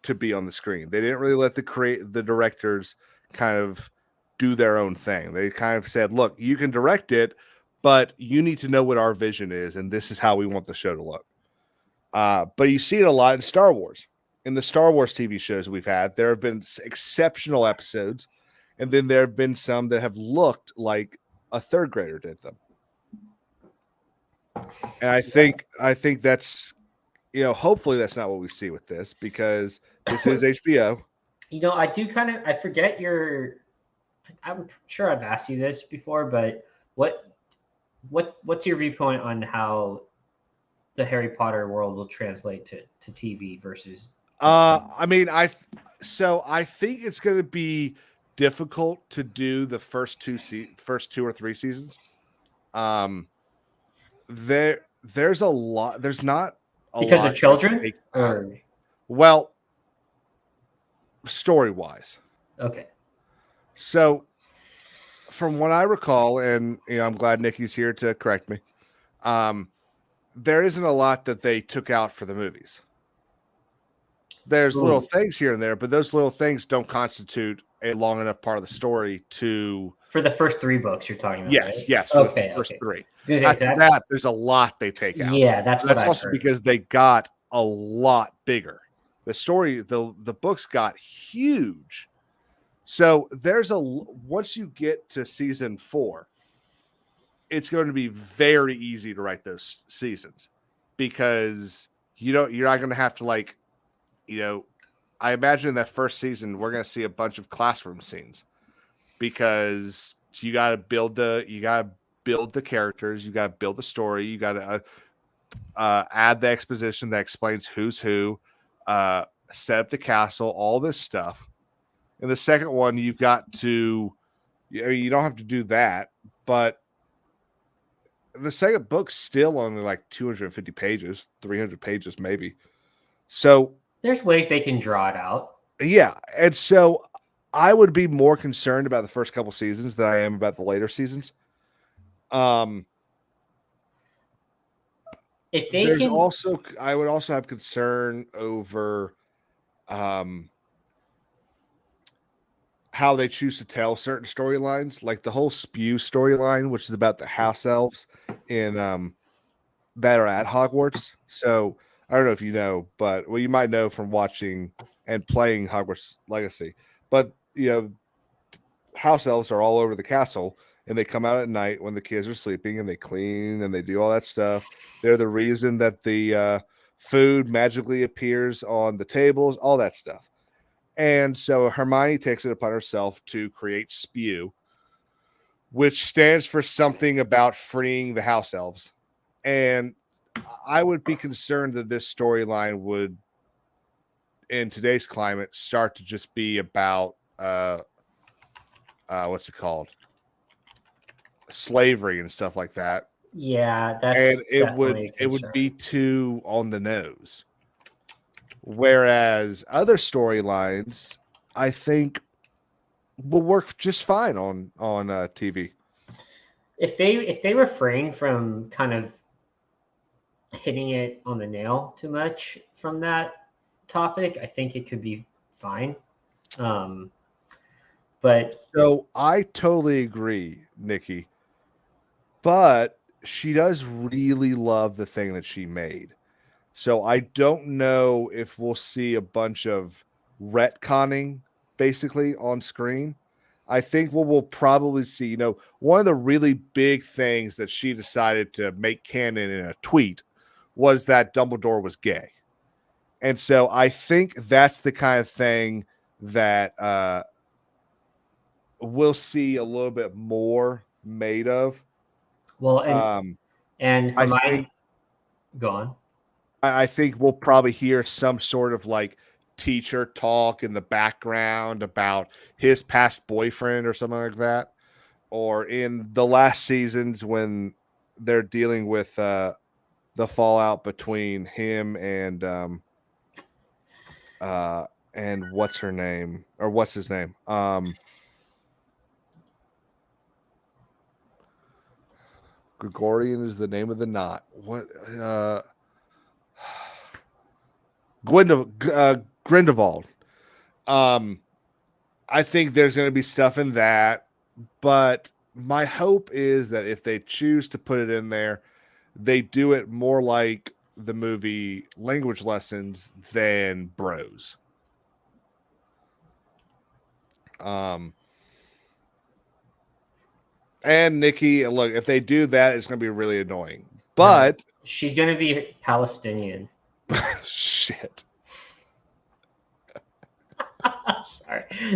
to be on the screen. They didn't really let the directors kind of do their own thing. They kind of said, "Look, you can direct it, but you need to know what our vision is, and this is how we want the show to look." But you see it a lot in Star Wars. In the Star Wars TV shows we've had, there have been exceptional episodes, and then there have been some that have looked like a third grader did them. And I think that's, you know, hopefully that's not what we see with this, because this is HBO. You know, I forget I'm sure I've asked you this before, but what's your viewpoint on how the Harry Potter world will translate to TV versus? I mean, I think it's going to be difficult to do the first two or three seasons. There's a lot. There's not a because lot of children, to or well, story wise. okay. So, from what I recall, and, you know, I'm glad Nikki's here to correct me. There isn't a lot that they took out for the movies. There's little things here and there, but those little things don't constitute a long enough part of the story to. For the first 3 books you're talking about, Yes, right? yes. For the first 3. After that, there's a lot they take out. Yeah, that's what I've also heard. Because they got a lot bigger. The story, the books got huge. So once you get to season 4, it's going to be very easy to write those seasons, because you're not going to have to, like, you know, I imagine in that first season we're going to see a bunch of classroom scenes, because you got to build the characters, you got to build the story, you got to add the exposition that explains who's who, set up the castle, all this stuff. In the second one, you've got to, I mean, you don't have to do that, but the second book's still only like 250 pages, 300 pages maybe. So there's ways they can draw it out. Yeah, and so I would be more concerned about the first couple seasons than I am about the later seasons. If they I would also have concern over how they choose to tell certain storylines, like the whole Spew storyline, which is about the house elves in that are at Hogwarts. So I don't know if you know, but you might know from watching and playing Hogwarts Legacy. But, you know, house elves are all over the castle, and they come out at night when the kids are sleeping, and they clean and they do all that stuff. They're the reason that the food magically appears on the tables, all that stuff. And so Hermione takes it upon herself to create Spew, which stands for something about freeing the house elves. And I would be concerned that this storyline would, in today's climate, start to just be about what's it called? Slavery and stuff like that. Yeah, that's and it would be too on the nose. Whereas other storylines, I think, will work just fine on TV. If they refrain from kind of hitting it on the nail too much from that topic, I think it could be fine. But So I totally agree, Nikki. But she does really love the thing that she made. So I don't know if we'll see a bunch of retconning basically on screen. I think what we'll probably see, one of the really big things that she decided to make canon in a tweet was that Dumbledore was gay. And so I think that's the kind of thing that we'll see a little bit more made of. well, and for go on. I think we'll probably hear some sort of like teacher talk in the background about his past boyfriend or something like that. Or in the last seasons when they're dealing with the fallout between him and what's her name or what's his name? Gregorian is the name of the knot. What Grindelwald. I think there's going to be stuff in that, but my hope is that if they choose to put it in there, they do it more like the movie Language Lessons than Bros. And Nikki, look, if they do that, it's going to be really annoying. But she's going to be Palestinian. Shit.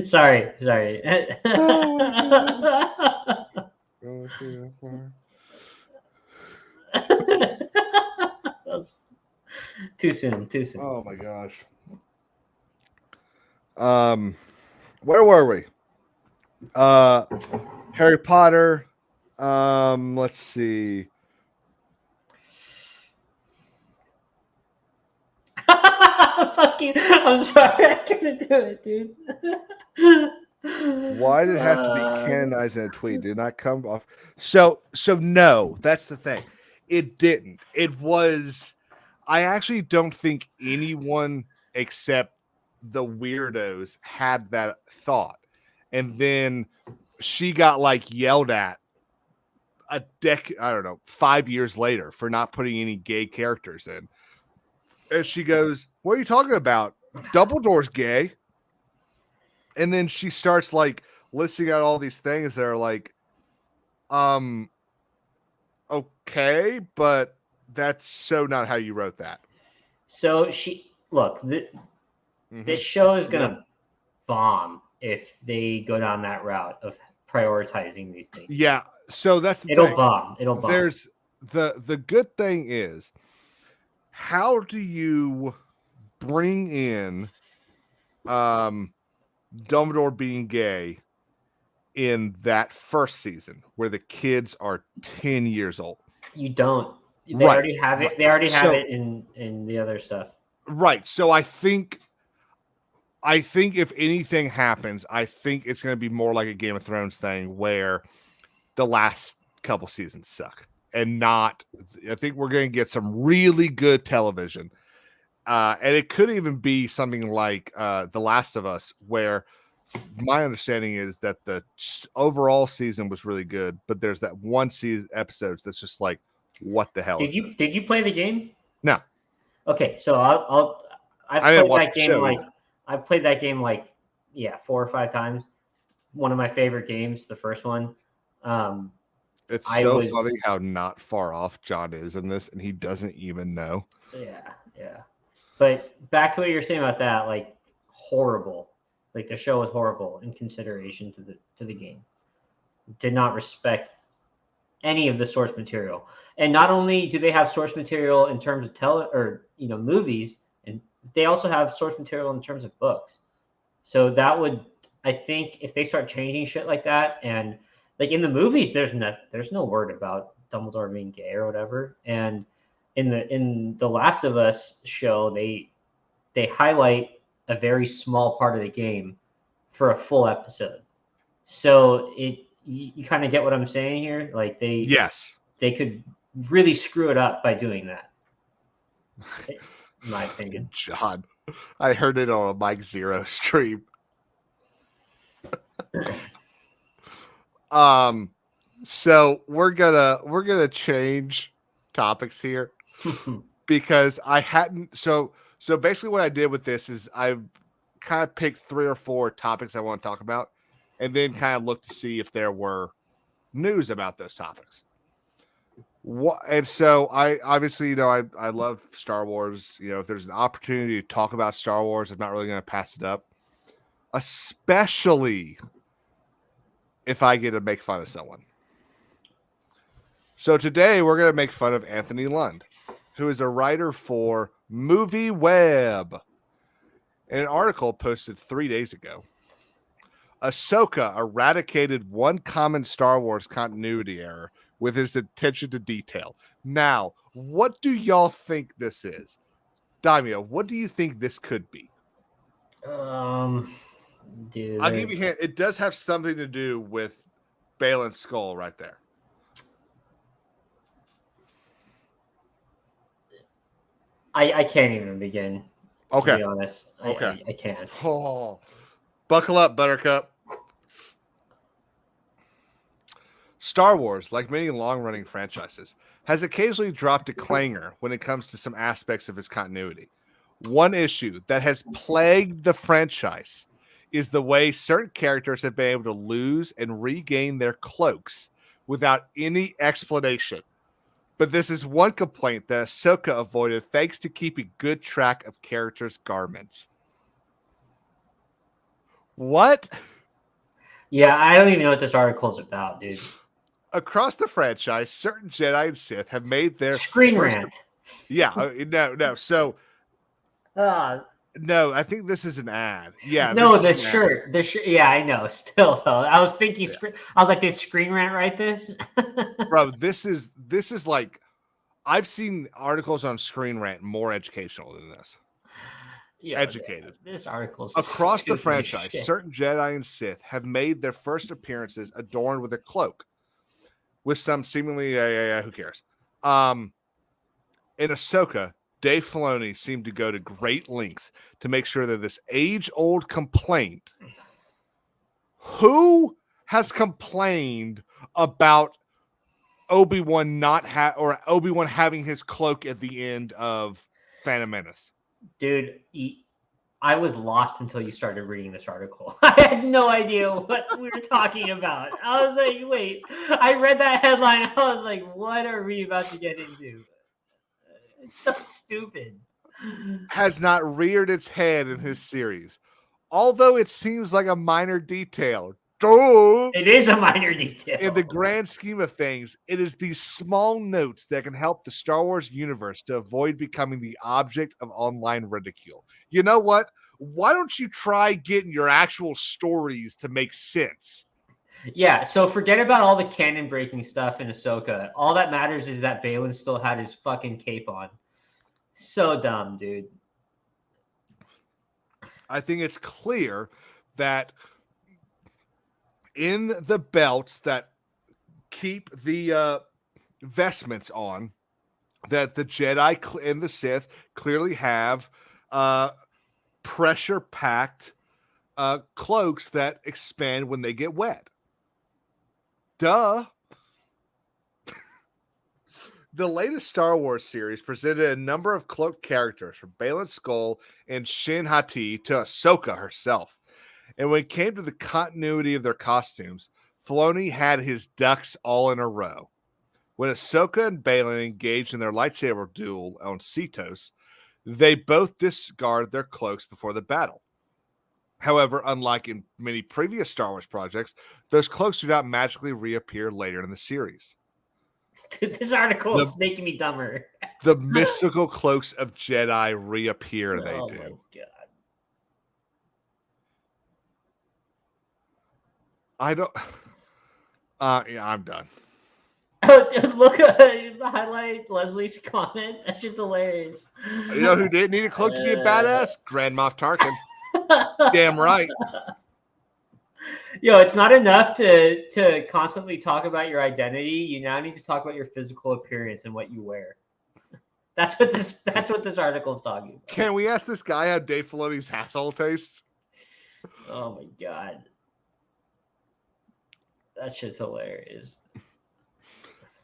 Sorry. Too soon. Oh my gosh. Where were we? Harry Potter. Let's see. I'm sorry, I couldn't do it, dude. Why did it have to be canonized in a tweet? Did not come off. So no, that's the thing. It didn't. It was. I actually don't think anyone except the weirdos had that thought, and then she got like yelled at I don't know, 5 years later for not putting any gay characters in. And she goes, "What are you talking about? Dumbledore's gay." And then she starts like listing out all these things that are like, okay, but that's so not how you wrote that. So this show is gonna bomb if they go down that route of prioritizing these things. Yeah, so that's the It'll thing. bomb. It'll bomb. There's the good thing is, how do you bring in Dumbledore being gay in that first season where the kids are 10 years old? You don't. They already have it. They already have it in the other stuff. Right. So I think if anything happens, I think it's going to be more like a Game of Thrones thing where the last couple seasons suck and not. I think we're going to get some really good television. And it could even be something like The Last of Us, where my understanding is that the overall season was really good, but there's that one season episodes that's just like, what the hell? Did you play the game? No. Okay, so I've played that game like 4 or 5 times. One of my favorite games, the first one. It's so funny how not far off John is in this, and he doesn't even know. Yeah. But back to what you're saying about that, like horrible. Like the show was horrible in consideration to the game. Did not respect any of the source material. And not only do they have source material in terms of movies, and they also have source material in terms of books. So that would, I think, if they start changing shit like that, and like in the movies, there's no word about Dumbledore being gay or whatever. And in the Last of Us show, they they highlight a very small part of the game for a full episode. So you kind of get what I'm saying here. Like they could really screw it up by doing that. In my opinion. John, I heard it on a Mike Zero stream. So we're gonna change topics here because I hadn't. So basically, what I did with this is I kind of picked 3 or 4 topics I want to talk about, and then kind of looked to see if there were news about those topics. And so I obviously, I love Star Wars. If there's an opportunity to talk about Star Wars, I'm not really going to pass it up, especially if I get to make fun of someone. So today we're going to make fun of Anthony Lund, who is a writer for Movie Web. In an article posted 3 days ago, Ahsoka eradicated one common Star Wars continuity error with his attention to detail. Now, what do y'all think this is? Daimyo, what do you think this could be? Dude, I'll give you a hint. It does have something to do with Balin's skull right there. I can't even begin. Okay. To be honest. Okay. I can't. Oh, buckle up, Buttercup. Star Wars, like many long-running franchises, has occasionally dropped a clanger when it comes to some aspects of its continuity. One issue that has plagued the franchise is the way certain characters have been able to lose and regain their cloaks without any explanation. But this is one complaint that Ahsoka avoided thanks to keeping good track of characters' garments. What? Yeah, I don't even know what this article is about, dude. Across the franchise, certain Jedi and Sith have made their Screen Rant. Yeah, no. So, no, I think this is an ad. Yeah, no, the shirt. Yeah, I know. Still though, I was thinking. Yeah. I was like, did Screen Rant write this? Bro, this is like, I've seen articles on Screen Rant more educational than this. Yeah, educated. This article's across the franchise. Certain Jedi and Sith have made their first appearances adorned with a cloak, with some seemingly who cares. In Ahsoka, Dave Filoni seemed to go to great lengths to make sure that this age-old complaint. Who has complained about Obi-Wan or Obi-Wan having his cloak at the end of Phantom Menace? Dude, I was lost until you started reading this article. I had no idea what we were talking about. I was like, wait. I read that headline. I was like, what are we about to get into? It's so stupid. Has not reared its head in his series. Although it seems like a minor detail. It is a minor detail. In the grand scheme of things, it is these small notes that can help the Star Wars universe to avoid becoming the object of online ridicule. You know what? Why don't you try getting your actual stories to make sense? Yeah, so forget about all the canon breaking stuff in Ahsoka. All that matters is that Balin still had his fucking cape on. So dumb, dude. I think it's clear that in the belts that keep the vestments on, that the Jedi and the Sith clearly have pressure-packed cloaks that expand when they get wet. Duh. The latest Star Wars series presented a number of cloaked characters from Baylan Skoll and Shin Hati to Ahsoka herself. And when it came to the continuity of their costumes, Filoni had his ducks all in a row. When Ahsoka and Baylan engaged in their lightsaber duel on Cetos, they both discard their cloaks before the battle. However, unlike in many previous Star Wars projects, those cloaks do not magically reappear later in the series. Dude, this article is making me dumber. The mystical cloaks of Jedi reappear, they do. My God. I don't... yeah, I'm done. Oh, dude, look, highlight Leslie's comment. That shit's hilarious. You know who didn't need a cloak to be a badass? Grand Moff Tarkin. Damn right. Yo, it's not enough to constantly talk about your identity. You now need to talk about your physical appearance and what you wear. That's what this article is talking about. Can we ask this guy how Dave Filoni's asshole tastes? Oh my god, that shit's hilarious.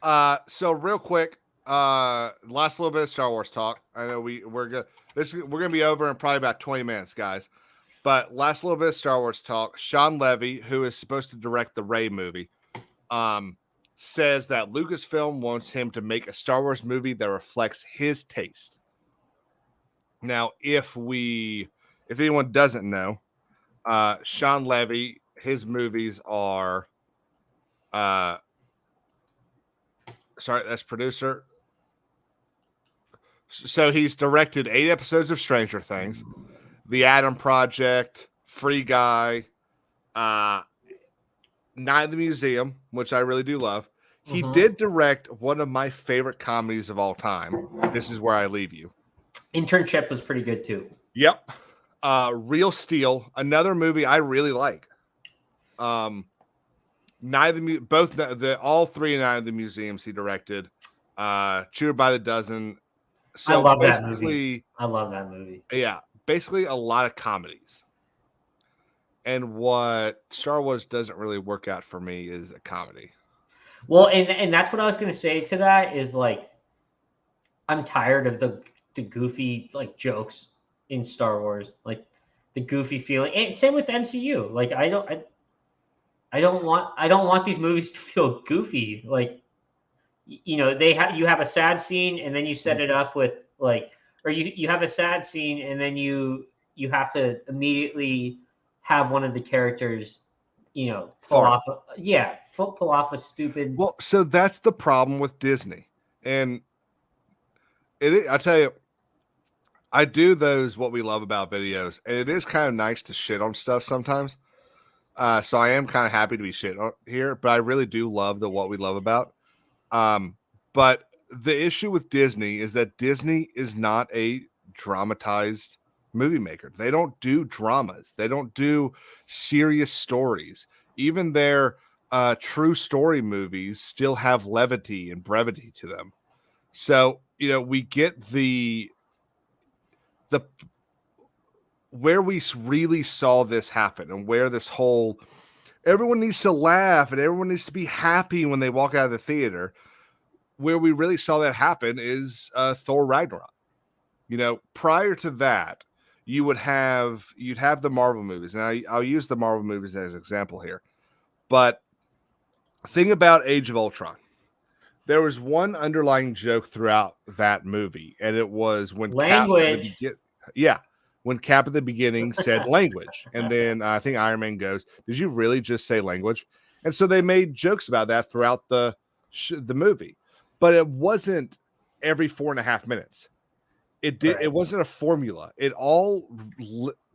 So real quick, last little bit of Star Wars talk. I know we're gonna be over in probably about 20 minutes, guys. But last little bit of Star Wars talk. Sean Levy, who is supposed to direct the Rey movie, says that Lucasfilm wants him to make a Star Wars movie that reflects his taste. Now, if anyone doesn't know, Sean Levy, his movies are, sorry, that's producer. So he's directed 8 episodes of Stranger Things, The Adam Project, Free Guy, Night at the Museum, which I really do love. He did direct one of my favorite comedies of all time. This Is Where I Leave You. Internship was pretty good too. Yep. Real Steel, another movie I really like. Night of the all 3 Night of the Museums he directed. Cheated by the Dozen. So I love that movie. I love that movie. Yeah, basically a lot of comedies. And what Star Wars doesn't really work out for me is a comedy. Well, and that's what I was going to say to that is like, I'm tired of the goofy like jokes in Star Wars, like the goofy feeling. And same with the MCU. Like I don't want these movies to feel goofy. Like, you know, you have a sad scene and then you set it up with like, or you have a sad scene and then you have to immediately have one of the characters, you know, pull off a stupid. Well, so that's the problem with Disney, and I tell you, I do those what we love about videos, and it is kind of nice to shit on stuff sometimes. So I am kind of happy to be shit on here, but I really do love the what we love about. But the issue with Disney is that Disney is not a dramatized movie maker. They don't do dramas. They don't do serious stories. Even their true story movies still have levity and brevity to them. So, you know, we get the where we really saw this happen and where this whole everyone needs to laugh and everyone needs to be happy when they walk out of the theater. Where we really saw that happen is Thor Ragnarok. You know, prior to that, you'd have the Marvel movies, and I'll use the Marvel movies as an example here. But think about Age of Ultron. There was one underlying joke throughout that movie, and it was when language. When Cap at the beginning said language, and then I think Iron Man goes, "Did you really just say language?" And so they made jokes about that throughout the movie, but it wasn't every 4.5 minutes. It did. Right. It wasn't a formula. It all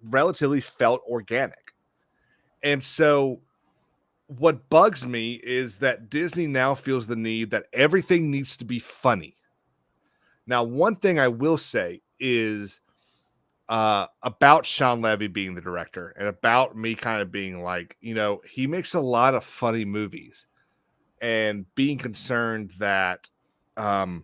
relatively felt organic. And so what bugs me is that Disney now feels the need that everything needs to be funny. Now, one thing I will say is about Sean Levy being the director and about me kind of being like, you know, he makes a lot of funny movies and being concerned that the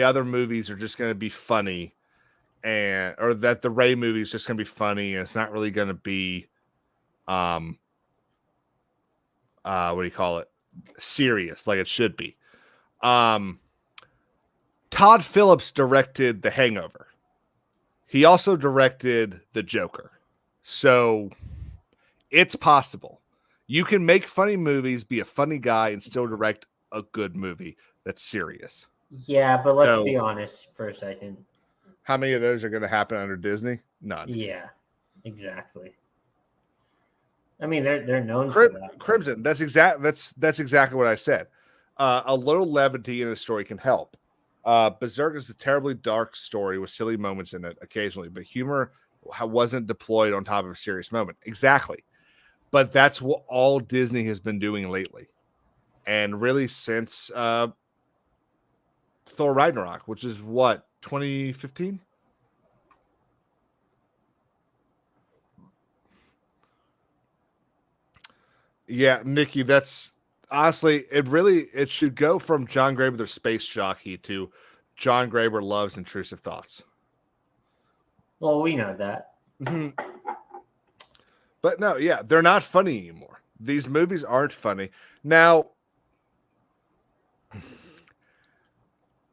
other movies are just going to be funny, or that the Rey movie is just going to be funny and it's not really going to be what do you call it, serious like it should be. Todd Phillips directed The Hangover. He also directed The Joker. So it's possible you can make funny movies, be a funny guy, and still direct a good movie that's serious. Yeah, but let's be honest for a second. How many of those are going to happen under Disney? None. Yeah, exactly. I mean, they're known for that. Crimson. That's exactly what I said. A little levity in a story can help. Berserk is a terribly dark story with silly moments in it occasionally, but humor wasn't deployed on top of a serious moment. Exactly. But that's what all Disney has been doing lately. And really since Thor Ragnarok, which is what, 2015? Yeah, Nikki, that's honestly, it should go from John Graber, the space jockey, to John Graber loves intrusive thoughts. Well, we know that. But no, yeah, they're not funny anymore. These movies aren't funny. Now,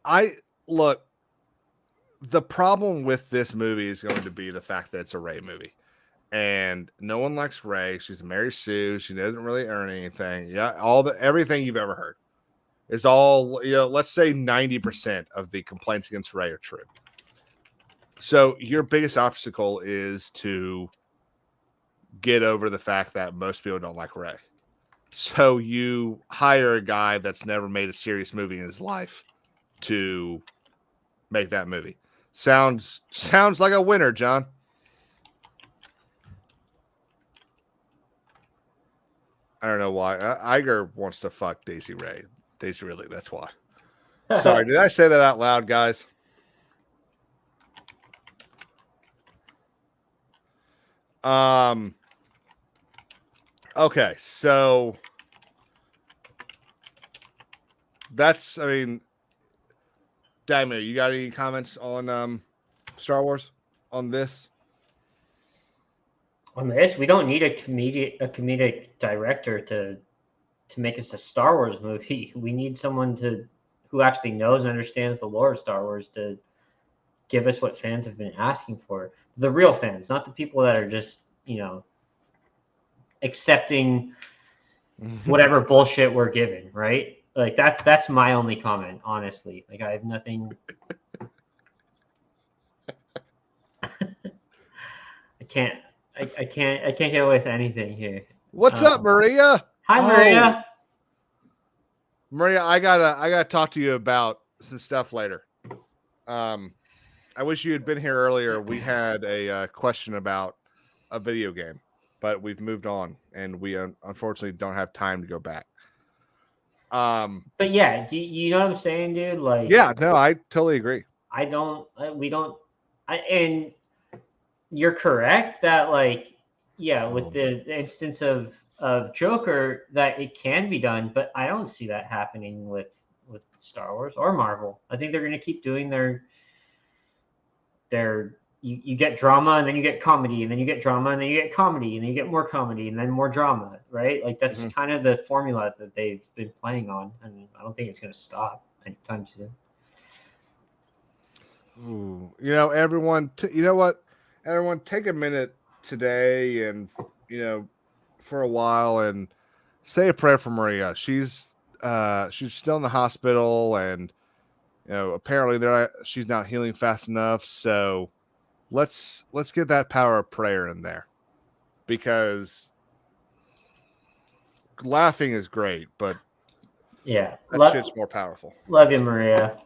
the problem with this movie is going to be the fact that it's a Rey movie. And no one likes Rey. She's a Mary Sue. She doesn't really earn anything. Yeah, everything you've ever heard is all, let's say 90% of the complaints against Rey are true. So your biggest obstacle is to get over the fact that most people don't like Rey. So you hire a guy that's never made a serious movie in his life to make that movie. Sounds like a winner, John. I don't know why. Iger wants to fuck Daisy Ridley. That's why. Sorry, did I say that out loud, guys? Okay, so that's, Damir, you got any comments on Star Wars on this? On this, we don't need a comedic director to make us a Star Wars movie. We need someone who actually knows and understands the lore of Star Wars to give us what fans have been asking for. The real fans, not the people that are just, accepting whatever bullshit we're given, right? Like that's my only comment, honestly. Like I have nothing. I can't get away with anything here. What's up, Maria? Hi, Maria. Maria, I gotta talk to you about some stuff later. I wish you had been here earlier. We had a question about a video game, but we've moved on, and we unfortunately don't have time to go back. But yeah, you know what I'm saying, dude? Like, yeah, no, I totally agree. And you're correct that, like, yeah, with the instance of Joker, that it can be done, but I don't see that happening with Star Wars or Marvel. I think they're going to keep doing their you get drama, and then you get comedy, and then you get drama, and then you get comedy, and then you get more comedy, and then more drama, right? Like that's kind of the formula that they've been playing on, and I don't think it's going to stop anytime soon. Ooh, everyone, you know what? Everyone, take a minute today, and for a while, and say a prayer for Maria. She's still in the hospital, and apparently she's not healing fast enough. So let's get that power of prayer in there, because laughing is great, but yeah, that shit's more powerful. Love you, Maria.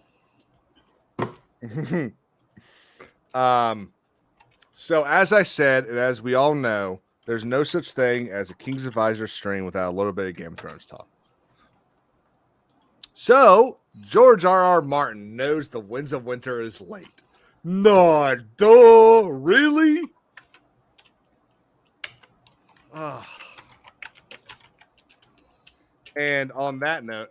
So as I said, and as we all know, there's no such thing as a King's Advisor stream without a little bit of Game of Thrones talk. So George R.R. Martin knows the Winds of Winter is late. Nah, duh, really? And on that note,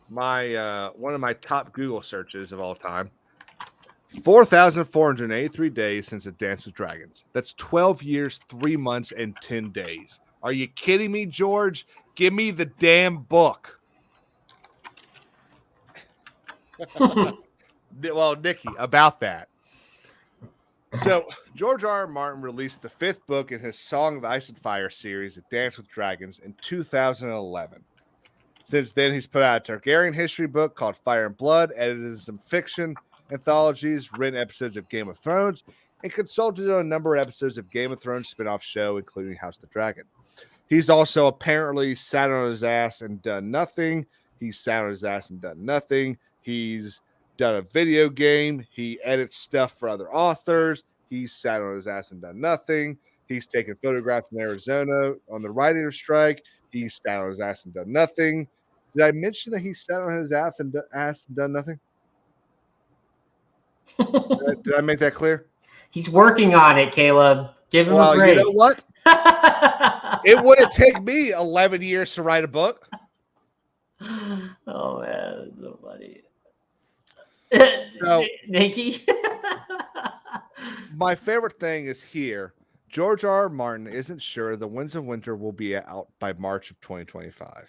one of my top Google searches of all time, 4,483 days since A Dance with Dragons. That's 12 years, 3 months, and 10 days. Are you kidding me, George? Give me the damn book. Well, Nikki, about that. So, George R.R. Martin released the 5th book in his Song of Ice and Fire series, A Dance with Dragons, in 2011. Since then, he's put out a Targaryen history book called Fire and Blood, edited some fiction anthologies, written episodes of Game of Thrones, and consulted on a number of episodes of Game of Thrones spin-off show, including House of the Dragon. He's also apparently sat on his ass and done nothing. He's sat on his ass and done nothing. He's done a video game. He edits stuff for other authors. He's sat on his ass and done nothing. He's taken photographs in Arizona on the writer's strike. He sat on his ass and done nothing. Did I mention that he sat on his ass and done nothing? Did I make that clear? He's working on it, Caleb. Give him a Well, you break. know what? It wouldn't take me 11 years to write a book. Oh man, that's so funny. So, Nikki. my favorite thing is here. George R. Martin isn't sure the Winds of Winter will be out by March of 2025.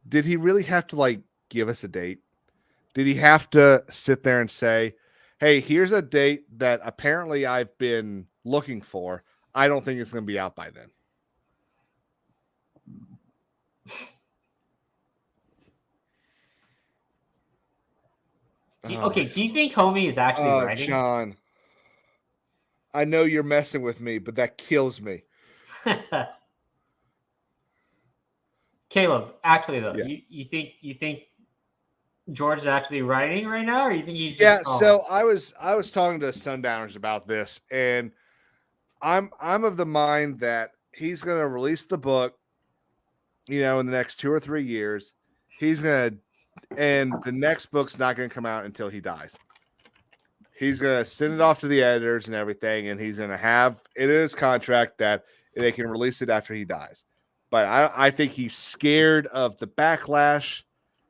Did he really have to give us a date? Did he have to sit there and say, hey, here's a date that apparently I've been looking for. I don't think it's going to be out by then. Okay, do you think Homie is actually writing? John, I know you're messing with me, but that kills me. Caleb, actually though, Yeah. you think George is actually writing right now, or you think he's just so I was talking to Sundowners about this, and I'm of the mind that he's gonna release the book, in the next 2 or 3 years. And the next book's not gonna come out until he dies. He's gonna send it off to the editors and everything, and he's gonna have it in his contract that they can release it after he dies. But I think he's scared of the backlash.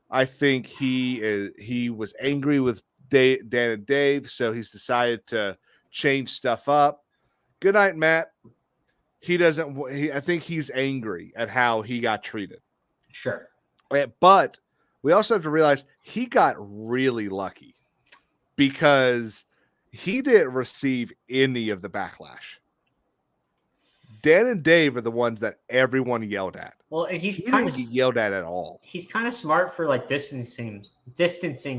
I think he was angry with Dan and Dave, so he's decided to change stuff up. Good night, Matt. I think he's angry at how he got treated. Sure. But we also have to realize he got really lucky because he didn't receive any of the backlash. Dan and Dave are the ones that everyone yelled at. Well, He didn't get yelled at all. He's kind of smart for distancing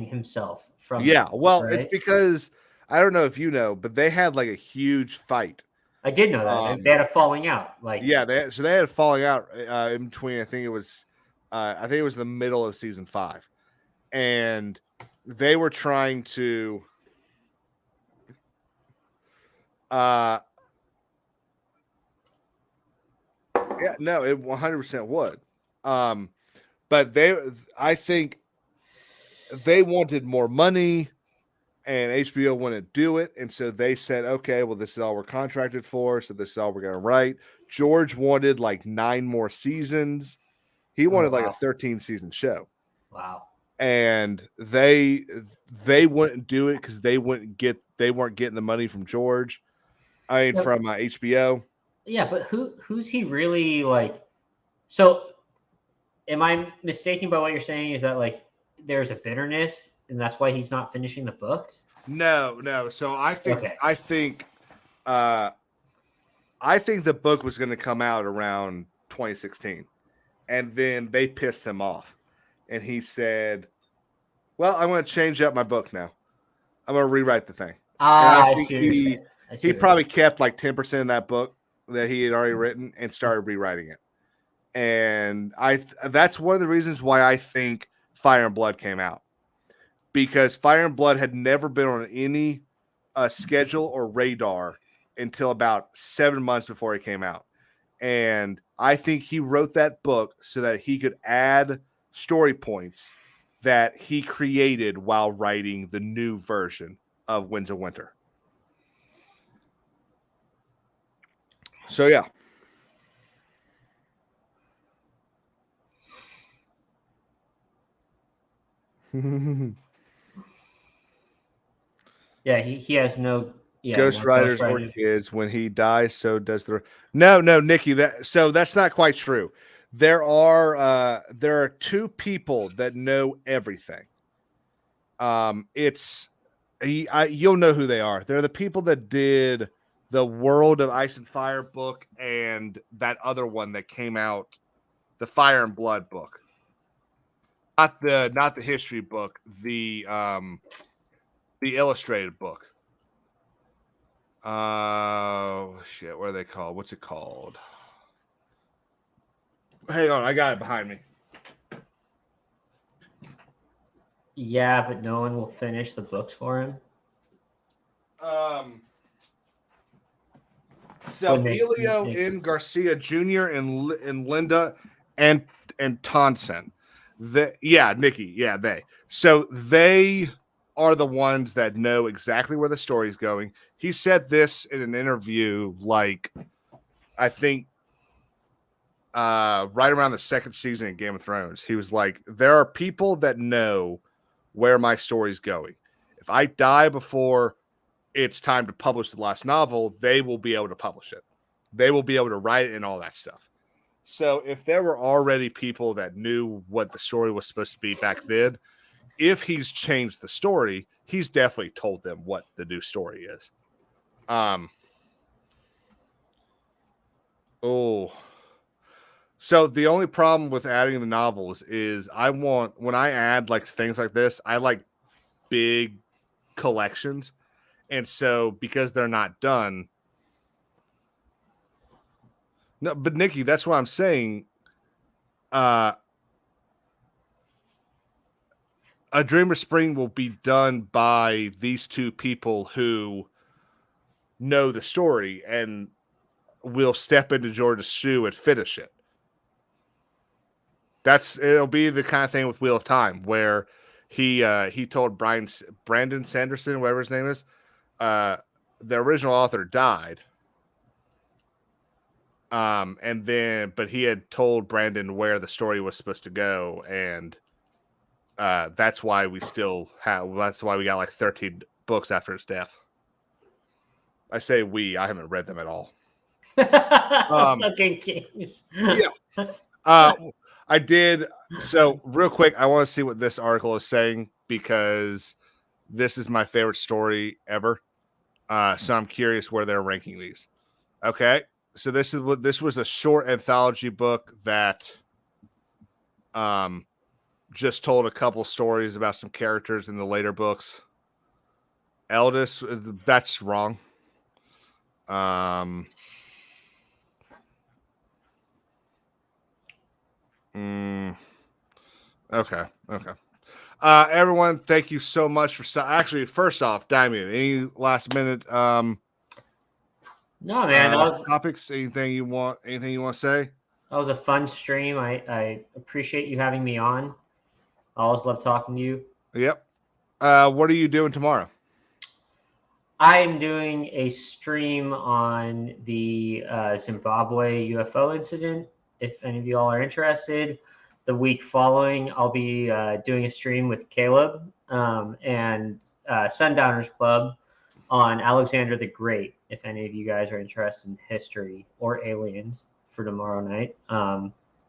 himself from. Yeah, well, right? it's because I don't know if you know, but they had a huge fight. I did know that they had a falling out. They had a falling out in between. I think it was the middle of season 5, and they were trying to. Yeah, no, it 100% would. But I think they wanted more money, and HBO wouldn't do it. And so they said, okay, well, this is all we're contracted for. So this is all we're going to write. George wanted 9 more seasons. He wanted a 13-season show. Wow. And they wouldn't do it because they weren't getting the money from George. From HBO. Yeah, but who's he really So, am I mistaken by what you're saying? Is that there's a bitterness, and that's why he's not finishing the books? No. So I think Okay. I think the book was going to come out around 2016, and then they pissed him off, and he said, "Well, I'm going to change up my book now. I'm going to rewrite the thing." I see what you're saying. He probably kept 10% of that book that he had already written and started rewriting it. And that's one of the reasons why I think Fire and Blood came out, because Fire and Blood had never been on any schedule or radar until about 7 months before it came out. And I think he wrote that book so that he could add story points that he created while writing the new version of Winds of Winter. So, yeah. Yeah, he has no Ghost Riders or kids. When he dies, so does the no, Nikki. That's not quite true. There are 2 people that know everything. You'll know who they are. They're the people that did the World of Ice and Fire book and that other one that came out, the Fire and Blood book. Not the history book, the illustrated book. Shit, what are they called? What's it called? Hang on, I got it behind me. Yeah, but no one will finish the books for him. So When they- Elio in Garcia Jr. and Linda and Tonson. Nikki, they. So they are the ones that know exactly where the story's going. He said this in an interview, like I think right around the second season of Game of Thrones. He was like, there are people that know where my story's going. If I die before it's time to publish the last novel, they will be able to publish it. They will be able to write it and all that stuff. So if there were already people that knew what the story was supposed to be back then, if he's changed the story, he's definitely told them what the new story is. So the only problem with adding the novels is when I add like things like this, I like big collections. And so because they're not done. No, but Nikki, that's what I'm saying. A Dreamer Spring will be done by these two people who know the story and will step into George's shoe and finish it. It'll be the kind of thing with Wheel of Time where he told Brandon Sanderson, whatever his name is, the original author died. But he had told Brandon where the story was supposed to go, and that's why we got like 13 books after his death. I say I haven't read them at all. Fucking games. Yeah. I did. So real quick, I want to see what this article is saying because this is my favorite story ever. So I'm curious where they're ranking these. Okay. So this was a short anthology book that just told a couple stories about some characters in the later books. Eldest, that's wrong. Okay. Everyone, thank you so much for actually. First off, Damien, any last minute No, man, topics? Anything you want to say? That was a fun stream. I appreciate you having me on. I always love talking to you. Yep. What are you doing tomorrow? I'm doing a stream on the Zimbabwe UFO incident. If any of you all are interested, the week following, I'll be doing a stream with Caleb and Sundowners Club on Alexander the Great. If any of you guys are interested in history or aliens for tomorrow night,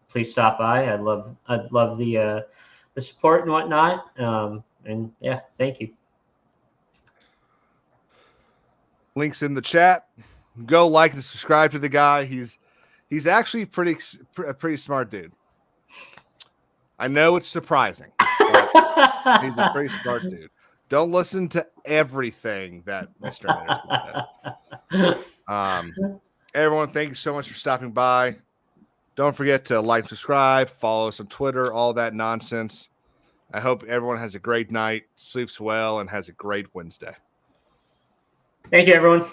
please stop by. I'd love the support and whatnot. And yeah, thank you. Links in the chat. Go like and subscribe to the guy. He's actually a pretty smart dude. I know it's surprising, but he's a pretty smart dude. Don't listen to everything that Mr. Anderson does. Everyone, thank you so much for stopping by. Don't forget to like, subscribe, follow us on Twitter, all that nonsense. I hope everyone has a great night, sleeps well, and has a great Wednesday. Thank you, everyone.